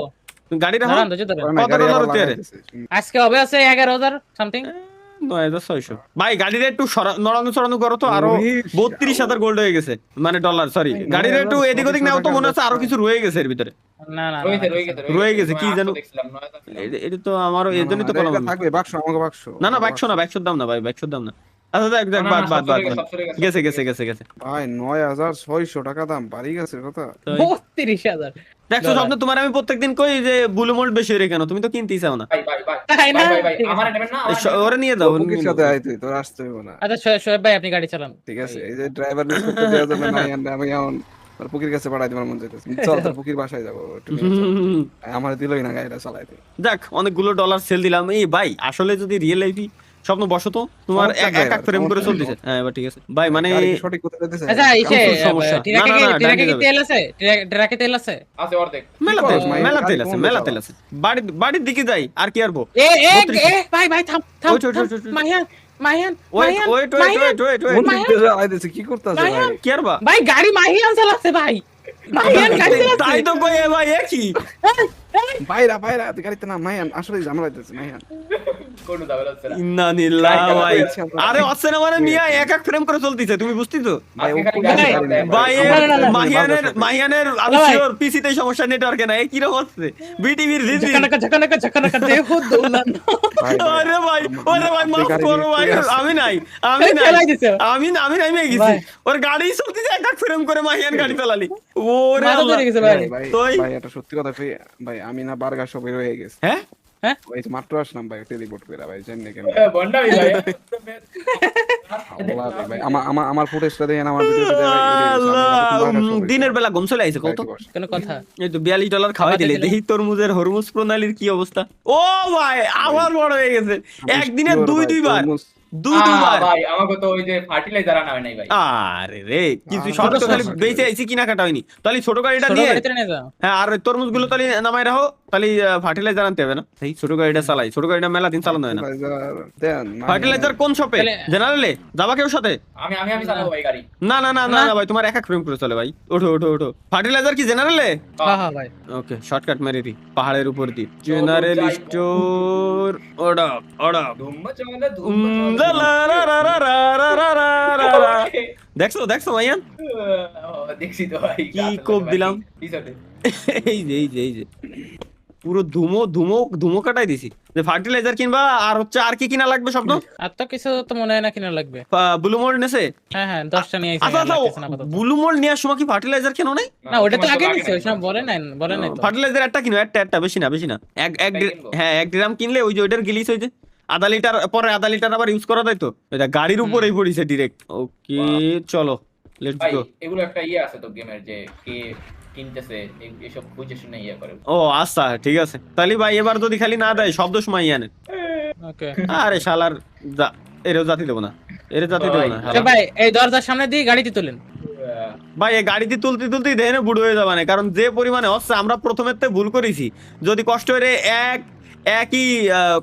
গাড়িটা দাঁড়ান তো জুতো কত ডলার হতে আরে? আজকে হবে আছে 11,000 সামথিং। 9,600। ভাই গাড়িটা একটু নড়ানো করো তো, আরো 32,000 গোল্ড হয়ে গেছে, মানে ডলার সরি। গাড়িটা একটু এদিক ওদিক নাও তো, মনে হচ্ছে আরো কিছু রয়ে গেছে এর ভিতরে। না রয়ে গেছে, কি জানো? এটা তো আমারও এর জন্যই তো কলম। থাকবে বাক্স, আমাকে বাক্স। না বাক্সর দাম না ভাই, বাক্সর দাম না। আচ্ছা দেখ বাদ গেছে। ভাই 9,600 টাকা দাম বাড়ি গেছে কথা। 32,000 দেখছো স্বপ্ন, তোমার আমি প্রত্যেকদিন কই যে ব্লু মোল্ড বেশি হয়ে কেন, তুমি তো কিনতেই চাও না। তাই না? আমার নেবেন না ওরে নিয়ে দাও। পুকির সাথে আইতে তোর আসতে হবে না। আচ্ছা শোয়েব ভাই আপনি গাড়ি চালান। ঠিক আছে, এই যে ড্রাইভার মিস করতে দেওয়া যাবে না। আমি এখন আর পুকির কাছে পাঠাই দিবার মন চাইতেছে। চল তোর পুকির বাসায় যাবো একটু নিয়ে চল। আমার দিলই না গাড়িটা চালাইতে। যাক অনেকগুলো ডলার সেল দিলাম। এই ভাই আসলে যদি রিয়েল লাইফে স্বপ্ন বসো তো, তোমার সমস্যা এক নাই এক এবার, ফ্রেম করে সমস্যা চলতেছে। হ্যাঁ এবার ঠিক আছে ভাই, মানে গাড়ি কি সঠিক কোথায় যেতেছে? আচ্ছা ইসে কাউন্সিল সমস্যা। ট্রাকে না, না, না, ট্রাকে ডাইনে কি যাবে। তেল আছে? ট্রাকে তেল আছে? আছে অর্ধেক। মেলা কি তেল, করছ, ভাই? মেলা তেল গাড়ি আছে, কোন মেলা দেশে তেল আছে। বাড়ির দিকে যাই আর কি আরবো। এ এ 32 এ ভাই ভাই থাম থাম ওই, ওই, ওই, ওই, ওই। Mahiyan Mahiyan wait Mahiyan wait wait Mahiyan wait wait কোন ওয়েট, দিক দিয়ে আইতেছে, কি করতেছে ভাই? মাহিয়ান। কি আরবা? ভাই গাড়ি মাহিয়ান চালাচ্ছে ভাই, মাহিয়ান গাড়ি চালাচ্ছে। তাই তো কই এ ভাই, এ কি? বাইরা বাইরা তুই গাড়িতে না, মাইয়ান আসলে ঝামেলা হইতেছে মাইয়ান। কোনো ঝামেলা হচ্ছে না। ইন্না নিল্লাহ ভাই। আচ্ছা, আমরা- আরে হচ্ছে না মানে মিয়া এক এক ফ্রেম করে চলতেছে, তুমি বুঝতেছো? ভাই ও আজকে খালি কোন গাড়ি দেশে চালাতে গাড়ি হবে। ভাই এ না, না, না, মাহিয়ানের আমি ভাই। শিওর পিসিতে সমস্যা, নেটওয়ার্কে না। এ কি রকম হচ্ছে বিটিভির জিজি? ঝকানাকা দেখো দৌলান। ভাই, ভাই, আরে ভাই, ওরে ভাই আপনি মাফ গাড়ি করো নিয়ে ভাই, চলে আসছেন। আমি নাই ফেলাই দিছে। আমি নামে গেছি। ভাই। ওর গাড়ি চলতেছে, এক এক ফ্রেম করে মাহিয়ান গাড়ি চালালি। ওরে মাথা আল্লাহ। ধরে গেছে ভাই। ভাই তোই? ভাই এটা সত্যি কথা কই, ভাই আমি না বারগার সব বের হয়ে গেছে। হ্যাঁ ওই যে মাত্র আসলাম ভাই টেলিপোর্ট করে, ভাই জানেন কেন? বন্ডামি ভাই। আল্লাহ রে ভাই, আমার ফুটেজটা দেখেন, আমার ভিডিওটা দেখেন ভাই, এই যে আল্লাহ, বারগার সব বের দিনের বেলা ঘুম চলে আইছে কত? কোন কথা? এই তো $42 খাওয়াই দিলে, খাওয়াতে দেখি তরমুজের হরমুজ প্রণালীর কি অবস্থা। ও ভাই আবার বড় হয়ে গেছে, একদিনে দুইবার দুইবার। ভাই আমাকে তো ওই যে ফার্টিলাইজার আনা হয় নাই ভাই। আরে রে, কিছু আরে শর্ত ছোট খালি ছোট বেঁচে আইছি, কিনা কাটা হয়নি। তাহলে ছোট গাড়িটা ছোট নিয়ে, গাড়িতে নিয়ে যাও। হ্যাঁ, আর তরমুজ গুলো তাহলে নামাই রাখো, তাহলে ফার্টিলাইজার আনতে হবে না। সেই ছোট গাড়িটা চালাই, ছোট গাড়িটা মেলা দিন চালানো হয় না। দেন ফার্টিলাইজার কোন শপে? তাহলে- জেনারেলে যাবা কেউ সাথে? আমি চালাবো ভাই গাড়ি। না না না না না। না ভাই, তোমার এক এক ফ্রেম করে চলে ভাই। ওঠো ওঠো ওঠো। ফার্টিলাইজার কি জেনারেলে? হ্যাঁ হ্যাঁ ভাই। ওকে, শর্টকাট মেরে দি পাহাড়ের উপর দি। জেনারেল যাই। Store order order. ধুম চলে ধুম দেখছো দেখছো ভাইয়ান, দেখছি তো ভাই। কি কোপ দিলাম। পিছনে। এই যে পুরো ধুমো কাটাই দিছি। যে ফার্টিলাইজার কিনবা, আর হচ্ছে আর কি কিনা লাগবে স্বপ্ন? আর তো কিছু তো মনে হয় না কিনা লাগবে। ব্লু মোল্ড নেছে? হ্যাঁ হ্যাঁ 10টা নিয়ে আইছি। আচ্ছা আচ্ছা, লাগতেছে না আপাতত। ব্লু মোল্ড নেওয়ার সময় কি ফার্টিলাইজার কেন নাই? না ওটা তো তোমার আগে লাগে নিছে, নাই। ওই সময় বলে নাই তো। ফার্টিলাইজার একটা কিনো, একটা বেশি না এক একটাই কিনবো? হ্যাঁ, 1 গ্রাম কিনলে ওই যে ওইটার গিলিস হয়ে যায়। আধা লিটার পরে আধা লিটার আবার ইউজ করা যায় তো। এটা গাড়ির উপরেই পড়িছে ডিরেক্ট। ওকে চলো লেটস ভাই গো। এগুলো একটা ইয়ে আছে তো গেমের, যে কে কিনতেছে এসব বুঝে শুনে ইয়ে করে। ও আচ্ছা ঠিক আছে, তাহলে ভাই এবার যদি খালি না দেয় শব্দ মাইয়ানে। ওকে আরে শালার এরও জাতি দেবো না, জাতি দেবো না আচ্ছা শালা। ভাই এই দরজার সামনে দিয়ে গাড়িতে তুলেন। ভাই এই গাড়িতে তুলতে দেহে বুড়ো হয়ে যাবে না, কারণ যে পরিমাণে হচ্ছে আমরা প্রথমের তে ভুল করেছি। যদি কষ্ট হয়ে একই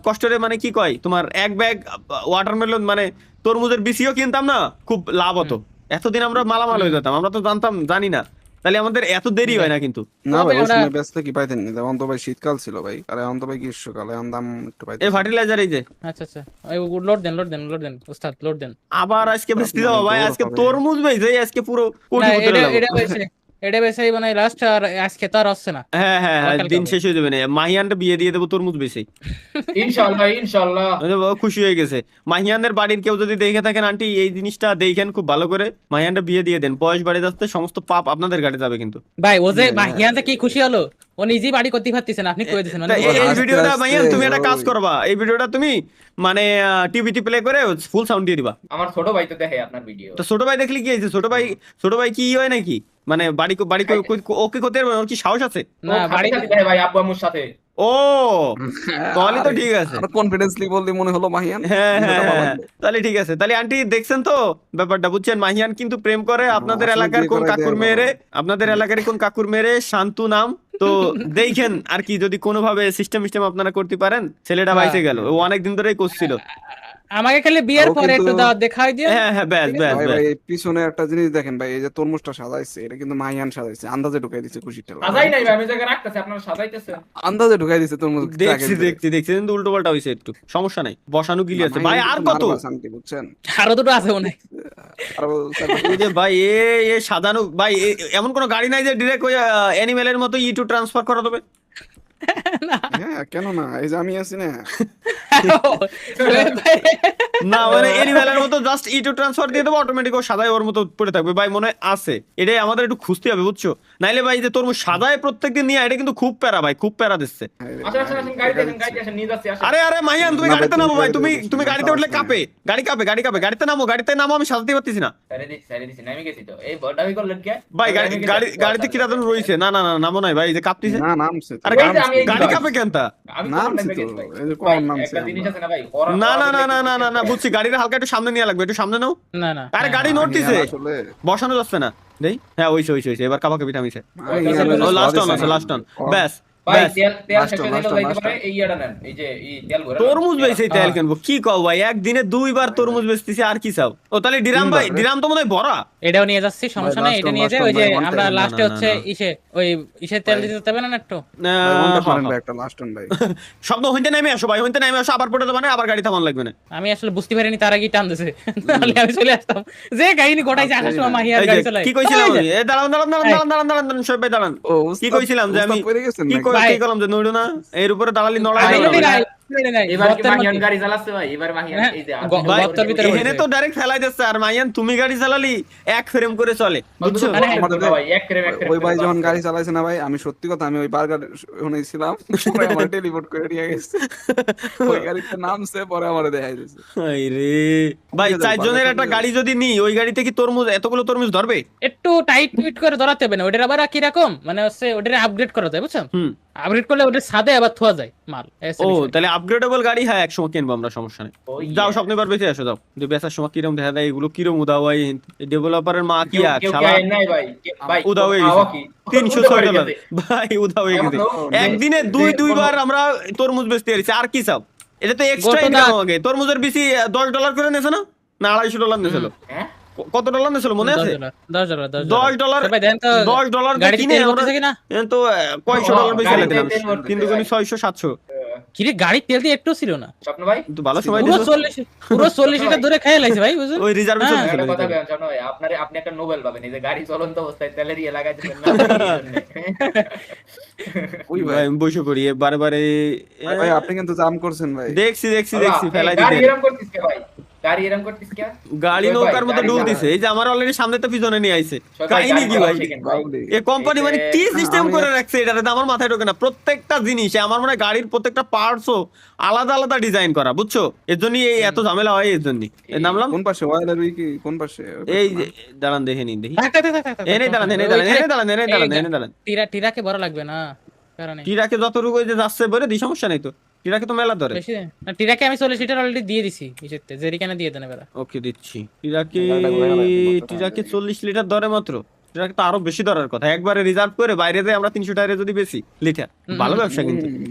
কষ্ট হয়ে মানে কি কয় তোমার এক ব্যাগ ওয়াটারমেলন মানে তরমুজের বিচিও কিনতাম না, খুব লাভ হতো। এতদিন আমরা মালামাল হয়ে যেতাম, আমরা তো জানি না। তাহলে আমাদের এত দেরি হয় না কিন্তু। না ভাই, ওই আমরা- সময় ব্যস্ত কি পাইতেন না, এখন তো ভাই শীতকাল ছিল ভাই, আর এখন তো ভাই গ্রীষ্মকাল, এখন দাম একটু এই পাইতেন। ফার্টিলাইজার এই যে আচ্ছা আচ্ছা লোড দেন উস্তাদ লোড দেন। আবার আজকে বেচতে যাবো ভাই, দৌড় আজকে হবে। তরমুজ বেচে আজকে পুরো না কোটি এটা বেশি মানে লাস্ট আর আজকে তো আর আসছে না। হ্যাঁ হ্যাঁ হ্যাঁ, কালকে দিন হবে। শেষ হয়ে যাবে না। মাহিয়ানটা বিয়ে দিয়ে দেবো তরমুজ বেশি। ইনশাআল্লাহ খুশি হয়ে গেছে। মাহিয়ানের বাড়ির কেউ যদি দেখে থাকেন, আন্টি এই জিনিসটা দেখেন খুব ভালো করে, মাহিয়ানটা বিয়ে দিয়ে দেন। বয়স বাড়ে যাচ্ছে, সমস্ত পাপ আপনাদের গাড়ি যাবে কিন্তু। ভাই ও যে মাহিয়ানতে কি খুশি হলো, ও নিজেই বাড়ি করতে পারতেছে না, আপনি কয়ে দিয়েছেন তা মানে এই আস্তে ভিডিওটা আস্তে মাহিয়ান তুমি একটা কাজ ওই- করবা, এই ভিডিওটা তুমি মানে টিভিতে প্লে করে ফুল সাউন্ড দিয়ে দিবা। আমার ছোট ভাই তো দেখে আপনার ভিডিও। তো ছোট ভাই দেখলি কি হয়েছে? ছোট ভাই কি হয় নাকি, মানে ওকে করতে পারবে? ওর কি সাহস আছে? না বাড়ি দেখে ভাই আব্বু আম্মুর সাথে। ও তাহলে তো ঠিক আছে। আর কনফিডেন্সলি বললি মনে হলো মাহিয়ান। হ্যাঁ এটা হ্যাঁ ভালো হ্যাঁ, লাগলো। তাহলে ঠিক আছে। তাহলে আন্টি দেখছেন তো ব্যাপারটা, বুঝছেন? মাহিয়ান কিন্তু প্রেম করে আপনাদের আসলে এলাকার বিয়ে কোন করাই কাকুর দেয় মেয়েরে, আপনাদের এলাকার কোন কাকুর মেয়েরে, শান্তু নাম। তো দেখেন আর কি, যদি কোনোভাবে সিস্টেম আপনারা করতে পারেন, ছেলেটা বাইসে গেল। ও অনেকদিন ধরেই করছিল। আমাকে খালি বিয়ের ও পরে কিন্তু- একটু দাওয়াত দেখাই দিও। হ্যাঁ হ্যাঁ, ব্যাস ব্যাস ভাই ব্যাস। ভাই পিছনে একটা জিনিস দেখেন ভাই, এই যে তরমুজটা সাজাইছে, এটা কিন্তু মাহিয়ান সাজাইছে, আন্দাজে ঢুকাই দিছে খুশির ঠেলা। সাজাই নাই ভাই, আমি জায়গা রাখতেছি, আপনারা সাজাইতেছেন। আন্দাজে ঢুকাই দিছে তরমুজ। দেখছি কিন্তু উল্টো পাল্টা হয়েছে একটু, সমস্যা নাই, বসানো গিলি আছে ভাই। আর কত? বুঝছেন? আরো দুটো আছে মনে হয়। আর এই যে ভাই এ সাজানো ভাই, এমন কোন গাড়ি নাই যে ডিরেক্ট ওই অ্যানিমেলের মতো ইটু ট্রান্সফার করা দেবে? হ্যাঁ কেন না, এই যে আমি আছি না। না মানে এনিমেলের মতো জাস্ট ইটু ট্রান্সফার দিয়ে দেবো, অটোমেটিক ও সাদাই ওর মতো পড়ে থাকবে ভাই, মনে হয় আছে। এটাই আমাদের একটু খুঁজতে হবে, বুঝছো? নাইলে ভাই যে তরমুজ সাজায় প্রত্যেকদিন নিয়ে এটা কিন্তু খুব প্যারা ভাই, খুব প্যারা দিচ্ছে। আসেন আসেন আসেন, গাড়িতে আসেন, নিয়ে যাচ্ছি, আসেন। আরে মাহিয়ান তুমি না, গাড়িতে ভাই, নামো ভাই, তুমি তুমি গাড়িতে উঠলে কাঁপে, গাড়ি কাঁপে, গাড়িতে নামো, আমি সাজাতে পারতেছি না সাইডে দিছি, নামি গেছি তো। এই বড়াবি করলেন কে? ভাই। গাড়িতে কি রাতন রইছে? না নামো নাই ভাই, এই যে কাঁপতিছে। না নামছে তো, আরে এই যে আমি এই গাড়ি ভাই। কাঁপে কেন তা? আমি নামছি নামে তো, গেছি ভাই। এই যে ভাই, কম নামছে একটা জিনিস আমরা। আছে না ভাই, না বুঝছি, গাড়িটা হালকা একটু সামনে নিয়ে লাগবে, একটু সামনে নাও। না না আরে গাড়ি হ্যাঁ, নড়তিছে, আসলে বসানো যাচ্ছে না। দেই হ্যাঁ, ওইছে এবার কাপাকাপি থামিছে। আমি ও লাস্ট টার্ন আছে, লাস্ট টার্ন, ব্যাস ভাই ব্যাস। তেল Last শেষ হয়ে one, গেল, last যাইতে one, পারে এই ইয়াটা নেন, এই যে এই তেল ভরে তরমুজ বেচে তেল হ্যাঁ। কিনবো, কি কও ভাই? একদিনে 2 বার তরমুজ বেচতেছি, আর কি চাও? ও তাহলে ডিরাম ভাই, তিনবার, ডিরাম তো মনে হয় ভরা। এটাও নিয়ে যাচ্ছি, সমস্যা ভাই, নাই, last এটা one, নিয়ে last যাই। one, ওই যে ভাই, one আমরা time, লাস্টে না, হচ্ছে ইসে তেল দিতে হবে না একটু। একটা লাস্ট টাইম ভাই। শব্দ হইতে নেমে আসো ভাই, হইতে নেমে আসো, আবার পড়ে দেবো না, আবার গাড়ি থামান লাগবে না। আমি আসলে বুঝতে পারিনি তার আগেই টান দিছে, তাহলে আমি চলে আসতাম। যে কাহিনী ঘটাইছে আসার সময় মাহিয়ার এই যে, গাড়ি চালায়। কি কইছিলাম ওই যে, আমি? এ দাঁড়ান সব ভাই দাঁড়ান। ও কি কইছিলাম যে আমি পড়ে গেছেন কি নাকি? কই ভাই। কি করলাম যে নইড়ো না, এর উপরে দাঁড়ালি নড়াই ভাই, যাবে এটাই না। নাই, এটাই নাই, এবার কি গর্তের মাহিয়ান মধ্যে। গাড়ি চালাচ্ছে ভাই, এবার মাহিয়ান হ্যাঁ, এই যে ভাই, গর্তের ভিতরে এখানে হয়েছে। তো ডাইরেক্ট ফেলাই দিচ্ছে, আর মাইয়ান তুমি গাড়ি চালালি এক ফ্রেম করে চলে, বুঝছো? মানে ভাই এক ফ্রেম ওই ভাই যখন গাড়ি চালাইছে না ভাই, আমি সত্যি কথা, আমি ওই বার্গার শুনেছিলাম, পরে আমার টেলিপোর্ট করে নিয়ে গেছে। ওই গাড়িতে নামছে, পরে আমার দেখাই দিয়েছে। হাই রে ভাই, বুঝে যাও, চারজনের বাজার একটা করে গাড়ি যদি নিই, ওই গাড়িতে কি তরমুজ এতগুলো তরমুজ ধরবে? একটু টাইট ফিট করে ধরাতে হবে না, ওটার আবার কিরকম মানে হচ্ছে ওটার আপগ্রেড করা যায়, বুঝছেন? হুম। আপগ্রেড করলে ওটার সাথে আবার থোয়া যায় মাল। ও তাহলে আপগ্রেডেবল গাড়ি, হ্যাঁ একসময় কিনবো আমরা, সমস্যা নেই। Oh, যাও yeah. স্বপ্ন বার বেঁচে আসো, যাও যে বেচার সময় কিরম দেখা যায়, এগুলো কিরম উদা হয়, ডেভেলপারের মা কি এক কেউ শালা নাই ভাই, ভাই উদা হয়ে আওয়া গেছে কি? 306 উদা হয়ে ডলার গেছে। ভাই, উদা হয়ে গেছে। এখনো একদিনে যে- দুই যে বার আমরা তরমুজ বেচতে পারছি, আর কি চাও? এটা তো এক্সট্রা গত ইনকাম রাত- হবে। তরমুজের বেশি $10 করে নেছে না, না $250 নেছিল? হ্যাঁ কত ডলার নেছিল মনে আছে? $10 ভাই দেন তো $10 গাড়িতে কিনে তেল আমরা ভরতেছে কিনা? এখন তো কয়শো ডলার বেশি গাড়িতে দিলাম, তেল ভরতেছে কিন্তু ভাই। 600-700 কিরে গাড়ির তেল দিয়ে একটু ছিল না, স্বপ্ন ভাই কিন্তু ভালো সময় পুরো দিল। 40 লিটার ধরে খেয়ে লাইছে ভাই, বুঝছেন? ওই রিজার্ভেশন হ্যাঁ, ছিল একটা কথা বলেন স্বপ্ন ভাই, আপনি একটা নোবেল পাবেন, এই যে গাড়ি চলন্ত অবস্থায় তেলের ইয়ে লাগাই দিবেন না ওই ভাই ভাই, আমি বসে পড়ি বারে ভাই আপনি কিন্তু জাম করছেন ভাই। দেখছি বাবা, ফেলাই গাড়ি দিতে। এরম করতিস কে ভাই? গাড়ি এরম করতিস কে? গাড়ি ওই ভাই, নৌকার মতো গাড়ি ডুল চালায়। দিছে, এই যে আমার অলরেডি সামনে তো পিছনে নিয়ে আইছে। সবাই কাহিনী গাড়ি কি ভাই? চালায় শেখেন ভাই। বাউলি। এই কোম্পানি মানে কি সিস্টেম করে রাখছে, এটা আমার মাথায় ঢোকে না। প্রত্যেকটা জিনিস আমার মনে হয় গাড়ির প্রত্যেকটা পার্টসও আলাদা ডিজাইন করা, বুঝছো? এর জন্যই এই এত ঝামেলা হয়, এর জন্যই নামলাম। কোন পাশে ওয়াইলার কি কোন পাশে? এই যে দাঁড়ান দেখে নিন, দেখি থাক, থাক, থাক, থাক, থাক, এনে দাঁড়ান এই টিরাকে বড় লাগবে না, কারণে টিরাকে যতটুকু ওই যে যাচ্ছে বলে দি, সমস্যা নাই তো, টিরাকে তো মেলা ধরে। বেশি না, টিরাকে আমি 40 লিটার অলরেডি দিয়ে দিছি, ইসেতে জেরিকানে দিয়ে দেন এবার। ওকে দিচ্ছি। টিরাকে গাড়িটা ঘুরে গেল, টিরাকে 40 লিটার ধরে মাত্র, টিরাকে তো আরো বেশি ধরার কথা। একবারে রিজার্ভ করে বাইরে দিয়ে আমরা 300 টাকায় যদি বেশি লিটার, ভালো ব্যবসা কিন্তু।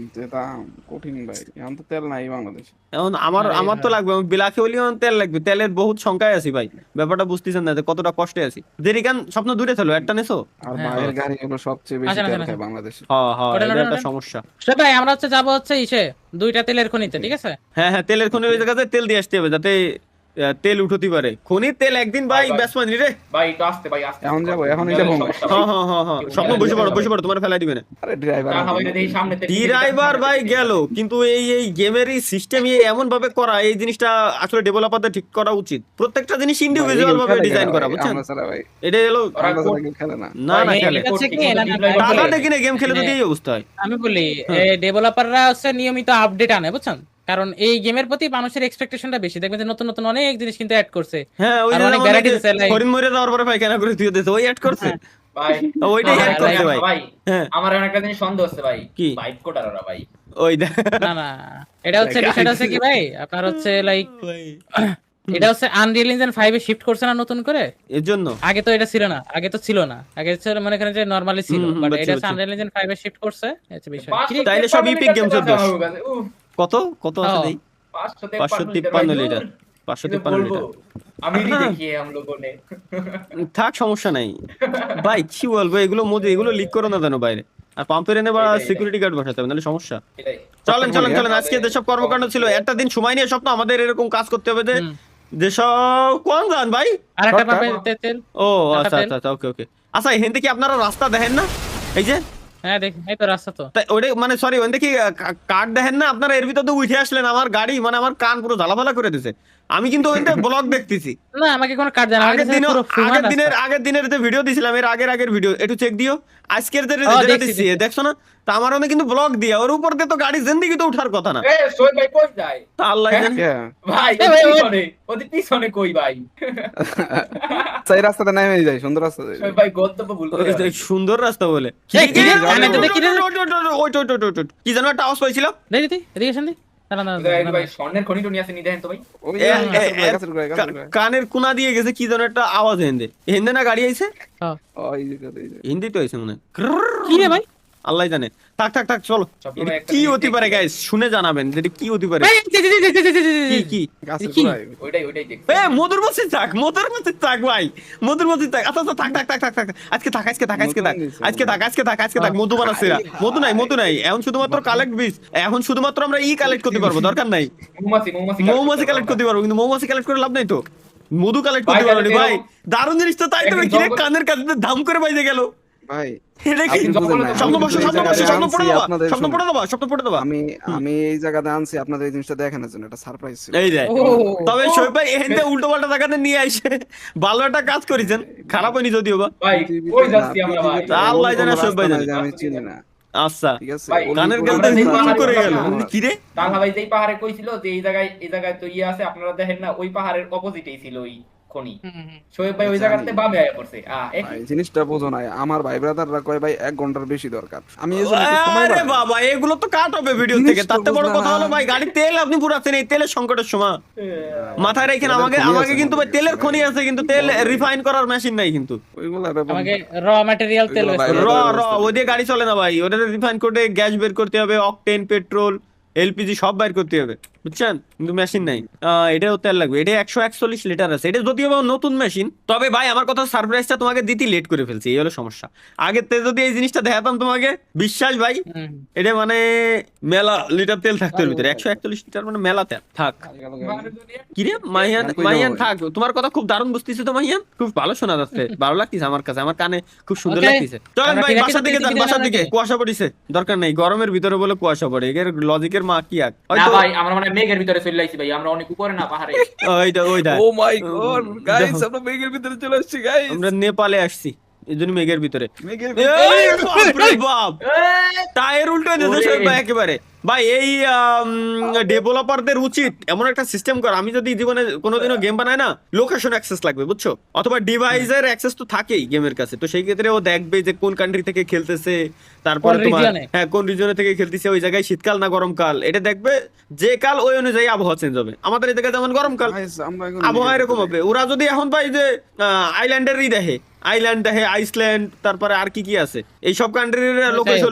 এটা কঠিন ভাই, এখন তো তেল নাই বাংলাদেশে। এখন আমার তো লাগবে, আমি বিলাকে হলেও তেল লাগবে, তেলের বহুত সংখ্যায় আছি ভাই, ব্যাপারটা বুঝতেছেন না যে কতটা কষ্টে আছি। জেরিকান স্বপ্ন দূরে ছিল, একটা নেছো? আর ভাইয়ের গাড়ি হলো সবচেয়ে বেশি আসেন, তেল আসেন, খায় আসেন। বাংলাদেশে। হ্যাঁ ওটা এটা না, একটা ওটা। সমস্যা। সে ভাই আমরা হচ্ছে যাবো হচ্ছে দুইটা তেলের খনিতে, ঠিক আছে? হ্যাঁ তেলের খনি ওই জায়গাতে তেল দিয়ে আসতে হবে, যাতে তেল উঠতে পারে। খনির তেল একদিন ভাই ভাই। ব্যাসমানি রে। ভাই একটু আসতে ভাই, আসতে। এখন যাবো, এখনই যাবো। হ্যাঁ স্বপ্ন বসে পড়ো, তোমার ফেলাই দিবে না। আরে ড্রাইভার চা খাবাই না, দেখি সামনে থেকে ড্রাইভার ভাই গেল, কিন্তু এই গেমের এই সিস্টেম এমন ভাবে করা, এই জিনিসটা আসলে ডেভেলপারদের ঠিক করা উচিত। প্রত্যেকটা জিনিস ইন্ডিভিজুয়াল ভাবে ডিজাইন করা, বুঝছেন? ভাই এটা হলো ওরা আমরা কোড- ছাড়া কেউ খেলে না। না ভাই, খেলে এটা হচ্ছে কি, না, না, টাকা দেখি না, গেম খেলে যদি এই অবস্থা হয়। আমি বলি ডেভেলপাররা হচ্ছে নিয়মিত আপডেট আনে, বুঝছেন? কারণ এই গেমের প্রতি মানুষের এক্সপেকটেশনটা বেশি, দেখবেন যে নতুন অনেক জিনিস কিন্তু অ্যাড করছে। হ্যাঁ ওই আর যে অনেক যেমন varieties ওই যে আছে, like- হরিণ মরে যাওয়ার পরে পায়খানা করে তুই দিতে, ওই অ্যাড করছে। ভাই ওইটাই হ্যাঁ, অ্যাড করছে ভাই। ভাই হ্যাঁ আমার এখন একটা জিনিস সন্দেহ হচ্ছে ভাই, কি? বাইক কোটার ওরা ভাই। ওই দেখ না এটা হচ্ছে বিষয়টা হচ্ছে কি ভাই, আপনার হচ্ছে লাইক ভাই, এটা হচ্ছে আনরিয়েল ইঞ্জিন 5 এ শিফট করছে না নতুন করে। এর জন্য আগে তো এটা ছিল না, আগে ছিল মনে করেন যে নরমালি ছিল, হুম, বাট বুঝছি, এটা হচ্ছে বুঝছি। আনরিয়েল ইঞ্জিন 5 এ শিফট করছে, এটা বিষয়। 553 তাইলে সব ইপিক লিটার গেমসের আছে দোষ। আমার কাছে। উফ, কত আছে হ্যাঁ। দেই? 553 লিটার, 553 লিটার। আমি नहीं देखी है हम लोगों ने। থাক সমস্যা নাই ভাই, কি বলবো, এগুলো লিক করো না জানো বাইরে, আর পাম্পের এনে বা এটাই। সিকিউরিটি গার্ড বসাতে হবে, নাহলে সমস্যা। এটাই। চলেন আজকে যেসব কর্মকাণ্ড ছিল, একটা দিন সময় নিয়ে স্বপ্ন আমাদের এরকম কাজ করতে হবে যে হুম। যেসব কোন যান ভাই। আর একটা সরকার- পাবে তেল। ও একটা আচ্ছা ওকে আচ্ছা, এখান থেকে আপনারা রাস্তা দেখেন না, এই যে হ্যাঁ দেখ, এই তো রাস্তা তো। তাই ওইটা মানে সরি ওখান থেকে কার্ড দেখেন না আপনারা, এর ভিতর তো উঠে আসলেন, আমার গাড়ি মানে আমার কান পুরো ঝালাফালা করে দিছে। আমি কিন্তু ওইটা ব্লগ দেখতেছি। না আমাকে কোনো কার্ড জানা, আমার আগের কাছে দিনও পুরো সমান রাস্তা। আগের দিনের যে ভিডিও দিছিলাম, এর আগের ভিডিও একটু চেক দিও। আজকের যে ও, যেটা দেখছি, দিচ্ছি দেখছি। দেখছো না? তা আমার অনেক কিন্তু ব্লগ দিয়া, ওর উপর দিয়ে তো গাড়ি জিন্দিগি তো উঠার কথা না। এ সোহেল ভাই কই যায়? তা আল্লাহ হ্যাঁ? জানে। Yeah. ভাই এ ভাই, ওদের পিছনে কই ভাই? সেই রাস্তাতে নেমে যাই, সুন্দর রাস্তা যাই। সোহেল ভাই গন্তব্য ভুল করে ওই যে সুন্দর রাস্তা বলে এই, কি রে? কানে তো দেখি রে। কি যেন একটা আওয়াজ পাইছিল। দেখি তুই এদিকে শুন দি। দাঁড়া দাঁড়া, ভাই, দাঁড়া, ভাই স্বর্ণের খনি টনি আছে নি দেখেন তো ভাই। ওই এ, যে এ, গাছের গোড়ায়, গাছের গোড়ায়। কানের কোনা দিয়ে গেছে কি যেন একটা আওয়াজ হেন্দে হেন্দে না গাড়ি আইছে, হ্যাঁ। ওই যে, ওই যে। হিন্দি তো আইছে মনে হয়। কি রে ভাই? আল্লাহ জানে। থাক থাক থাক চলো, সব এটা ভাই একটা কি জিনিস হতে পারে দেখছি। গাইস, শুনে জানাবেন যে এটা কি হতে পারে। ভাই, কি কি গাছের কি? গোড়ায়। ওইটাই দেখছি। এ মধুর মসজিদ থাক, মধুর মসজিদ থাক ভাই, মধুর মসজিদ থাক। আচ্ছা আচ্ছা থাক থাক থাক থাক থাক আজকে থাক, আজকে থাক, আজকে থাক, আজকে থাক, আজকে থাক, আজকে থাক। মধু বানাচ্ছে না, মধু নাই এখন শুধুমাত্র কালেক্ট বীজ। এখন শুধুমাত্র আমরা কালেক্ট করতে পারবো, দরকার নাই মৌমাছি কালেক্ট করতে পারবো, কিন্তু মৌমাছি কালেক্ট করে লাভ নাই তো। মধু কালেক্ট করতে ভাই, পারবো না তাহলে ভাই, দারুণ জিনিস তো। তাই তো একদিন কি রে, জঙ্গল- কানের কাছে ধাম করে বাইরে গেল। ভাই, এটা কি আপনি বুঝেন নাই, স্বপ্ন আমি বসে, কিন্তু এই স্বপ্ন বসে, জায়গাতে স্বপ্ন পড়ে আনছি দেবা, আপনাদের স্বপ্ন পড়ে দেবা, স্বপ্ন পড়ে দেবা। আমি এই জায়গাতে আনছি আপনাদের এই জিনিসটা দেখানোর জন্য, একটা সারপ্রাইজ ছিল। এই যায়। ও। তবে শোয়েব ভাই এখানতে উল্টো পাল্টা জায়গাতে নিয়ে আইসে ভালো একটা কাজ করেছেন, খারাপ হয়নি যদিও বা। ভাই পৃথিবীতে কই না, যাচ্ছি আমরা ভাই? পৃথিবীতে আল্লাহ এমন জানে, কোনো সব ভাই রাস্তা নাই জানে। যে আমি চিনি না, আচ্ছা ঠিক আছে? ভাই, ওই কানের পুরো গেলতে আমরা যেই হুম পাহাড়ে করে গেল উঠলাম না। কি রে। তালহা ভাই যেই পাহাড়ে কইছিল যে এই জায়গায় তো ইয়ে আছে, আপনারা দেখেন না ওই পাহাড়ের অপোজিটেই ছিল ওই খনি। শোয়েব ভাই ওই জানি। জায়গাতে বামে আয়া পড়ছে। ভাই, জিনিসটা বোঝো নাই, আমার ভাই ব্রাদাররা কয় ভাই 1 ঘন্টার বেশি দরকার। আমি এই জন্য একটু সময় আরে বাড়াই। বাবা, এগুলো তো কাট হবে ভিডিও জিনিস থেকে। তো তাতে বড় বুঝলাম কথা হলো না। ভাই, গাড়ি তেল আপনি পুরাচ্ছেন, এই তেলের সংকটের সময় মাথায় রেখেন। তেলের আমাকে খনি আমাকে আছে কিন্তু ভাই আমাদের তেলের কাছে খনি ভাই। আছে, কিন্তু তেল রিফাইন করার মেশিন নাই কিন্তু। ওইগুলা ব্যাপার আমাকে না। র ম্যাটেরিয়াল তেল এগুলো waste বাইরে- করে। ওই দিয়ে গাড়ি চলে না ভাই, ওটা রিফাইন করে গ্যাস বের করতে হবে, অকটেন, পেট্রোল, এলপিজি সব বাইর করতে হবে, বুঝছেন? কিন্তু মেশিন নাই। এটাও তেল লাগবে। এটা 141 লিটার আছে। এটা যদিও বা নতুন মেশিন, তবে ভাই আমার কথা, সারপ্রাইজটা তোমাকে দিতে লেট করে ফেলছি, এই হলো সমস্যা। আগের থেকে যদি এই জিনিসটা দেখাতাম তোমাকে, বিশ্বাস ভাই, হুম। এটা মানে মেলা লিটার তেল থাকতো এর ভিতরে। 141 লিটার মানে মেলা তেল থাক। কিরে মাহিয়ান, কই যাবো মাহিয়ান ভাই? থাক, তোমার কথা খুব দারুণ বুঝতেছে তো মাহিয়ান, খুব ভালো শোনা যাচ্ছে, ভালো লাগতেছে আমার কাছে, আমার কানে খুব সুন্দর Okay. লাগতেছে। চলেন আমরা ভাই কি রাখি বাসার দিকে তো যান, তিন বাসার দিনের দিকে। আগে? কুয়াশা পড়িছে, দরকার নেই, গরমের ভিতরে বলে কুয়াশা পড়ে, এর লজিকের মা কি আর না ভাই, আমরা মানে মেঘের ভিতরে চলে আইছি ভাই, আমরা অনেক উপরে না পাহাড়ে। ওইটা ও মাই গড গাইস, আমরা মেঘের ভিতরে চলে আসছি গাইস। আমরা নেপালে আসছি, এই জন্য মেঘের ভিতরে। মেঘের এই বাপ রে বাপ, টায়ার উল্টো হয়ে যাচ্ছে ওরে। ভাই একেবারে। ভাই এই ডেভেলপারদের উচিত এমন একটা সিস্টেম করা, আমি যদি জীবনে কোনোদিনও গেম বানাই না, লোকেশন অ্যাক্সেস লাগবে, বুঝছো? অথবা ডিভাইসের অ্যাক্সেস তো থাকেই গেমের কাছে, তো সেই ক্ষেত্রে ও দেখবে যে কোন কান্ট্রি থেকে খেলতেছে, তারপরে কোন তোমার region এ? হ্যাঁ কোন রিজনে থেকে খেলতেছে, ওই জায়গায় শীতকাল না গরমকাল, এটা দেখবে। যে কাল ওই অনুযায়ী আবহাওয়া চেঞ্জ হবে। আমাদের এই জায়গায় যেমন গরমকাল, গাইস, আমরা এখন আবহাওয়া মেঘের এরকম ভিতরে। হবে। ওরা যদি এখন ভাই যে আইল্যান্ডেরই দেখে, আইল্যান্ড দেখে, আইসল্যান্ড, তারপরে আর কি কি আছে, এইসব কান্ট্রির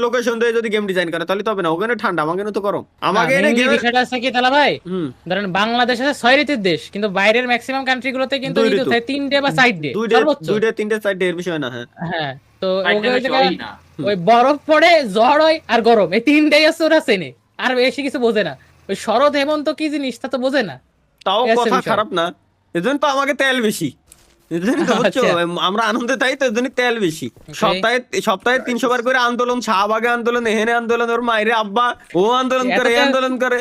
লোকেশন দিয়ে যদি গেম ডিজাইন করে, তাহলে তবে না। ওখানে ঠান্ডা, আমাকে তো গরম, আমাকে এনে mainly গেমে বিষয়টা আছে কি তালা ভাই, হুম ধরেন বাংলাদেশ আছে 6 ঋতুর দেশ, কিন্তু বাইরের ম্যাক্সিমাম কান্ট্রি গুলোতে কিন্তু 2 ঋতু ঋতু। থাকে 3 ডে বা 4 ডে সর্বোচ্চ। দুইটা তিনটে চারটে, এর বিষয় না। হ্যাঁ হ্যাঁ, তো সাইডটা ওই বেশি জায়গায় হয়ই না। ওই বরফ পড়ে, ঝড় হয় আর গরম, এই 3টাই আছে ওরা চেনে, আর বেশি কিছু বোঝে না। ওই শরৎ হেমন্ত কি জিনিস তা তো বোঝে না। তাও এই আছে কথা বিষয়। খারাপ না, এজন্য তো আমাকে তেল বেশি, এজন্য তো বুঝছো, আচ্ছা। আমরা আনন্দে তাই তো, এজন্য তেল বেশি। Okay. সপ্তাহে 300 বার করে আন্দোলন, শাহবাগে আন্দোলন, এহেনে আন্দোলন, ওর মায়ের আব্বা ও আন্দোলন এত করে, এই তেল- আন্দোলন করে,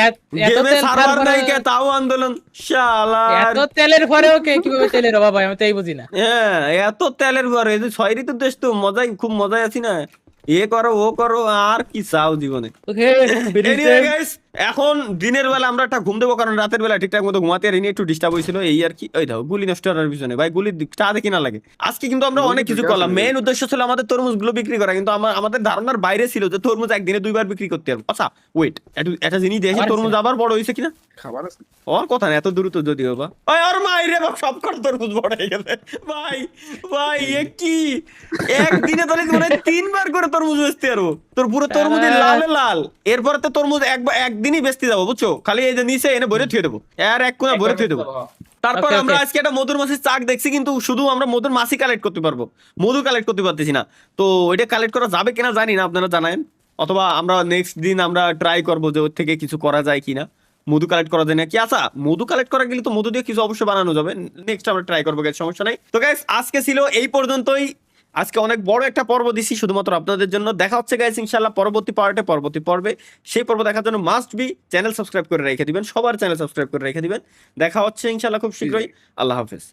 এত গেমে তেল সার্ভার খাওয়ার নাই পরে- কে তাও আন্দোলন, শালার। এত তেলের পরেও কে কিভাবে তেলের অভাব হয় আমি তাই বুঝি না। হ্যাঁ এত তেলের ঘরে, এই যে 6 ঋতুর দেশ তো মজাই, খুব মজায় আছি না, এ করো ও করো, আর কি চাও জীবনে। Okay, Anyway guys, এখন দিনের বেলা আমরা একটা ঘুম দেবো, কারণ রাতের বেলা ঠিকঠাক মতো ঘুমাতে পারিনি, একটু ডিস্টার্ব হয়েছিল এই আর কি। ওই দাও গুলি নষ্ট করার পিছনে ভাই, গুলির টা দেখি না লাগে। আজকে কিন্তু আমরা অনেক কিছু করলাম। মেইন উদ্দেশ্য ছিল আমাদের তরমুজগুলো বিক্রি করা, কিন্তু আমাদের ধারণার বাইরে ছিল যে তরমুজ একদিনে 2 বার বিক্রি করতে পারবো। আচ্ছা ওয়েট, একটা জিনিস দেখি, আবার তরমুজ আবার বড় হয়েছে কিনা। খাবার আছে। ওর কথা না, এত দ্রুত যদিও বা। ওই ওর মাইরে বাপ, সব কটা তরমুজ বড় হয়ে গেছে ভাই। ভাই এ কি একদিনে তাহলে মানে 3 বার করে তরমুজ বেচতে পারবো, তোর পুরো তরমুজ লাল লাল। এরপরে তো তরমুজ একদিনই বেচতে যাবো, বুঝছো? খালি এই যে নিচে এনে ভরে থুয়ে দেবো, আর এক কোণা ভরে থুয়ে দেবো। তারপর Okay, আমরা okay. আজকে একটা মধুর মাছির চাক দেখছি, কিন্তু শুধু আমরা মধুর মাছি কালেক্ট করতে পারবো, মধু কালেক্ট করতে পারতেছি না। তো ওইটা কালেক্ট করা যাবে কিনা জানি না, আপনারা জানান। অথবা আমরা নেক্সট দিন আমরা ট্রাই করবো যে ওর থেকে কিছু করা যায় কিনা, মধু কালেক্ট করা যায় না কি। আচ্ছা মধু কালেক্ট করা গেলে তো মধু দিয়ে কিছু অবশ্যই বানানো যাবে, নেক্সট আমরা ট্রাই করবো, সমস্যা নাই। তো গাইস আজকে ছিল এই পর্যন্তই। আজকে অনেক বড় একটা পর্ব দিছি শুধুমাত্র আপনাদের জন্য। দেখা হচ্ছে গাইস ইনশাআল্লাহ পরবর্তী পর্বে। সেই পর্ব দেখার জন্য মাস্ট বি চ্যানেল সাবস্ক্রাইব করে রেখে দিবেন, সবার চ্যানেল সাবস্ক্রাইব করে রেখে দিবেন। দেখা হচ্ছে ইনশাআল্লাহ খুব শীঘ্রই। আল্লাহ হাফেজ।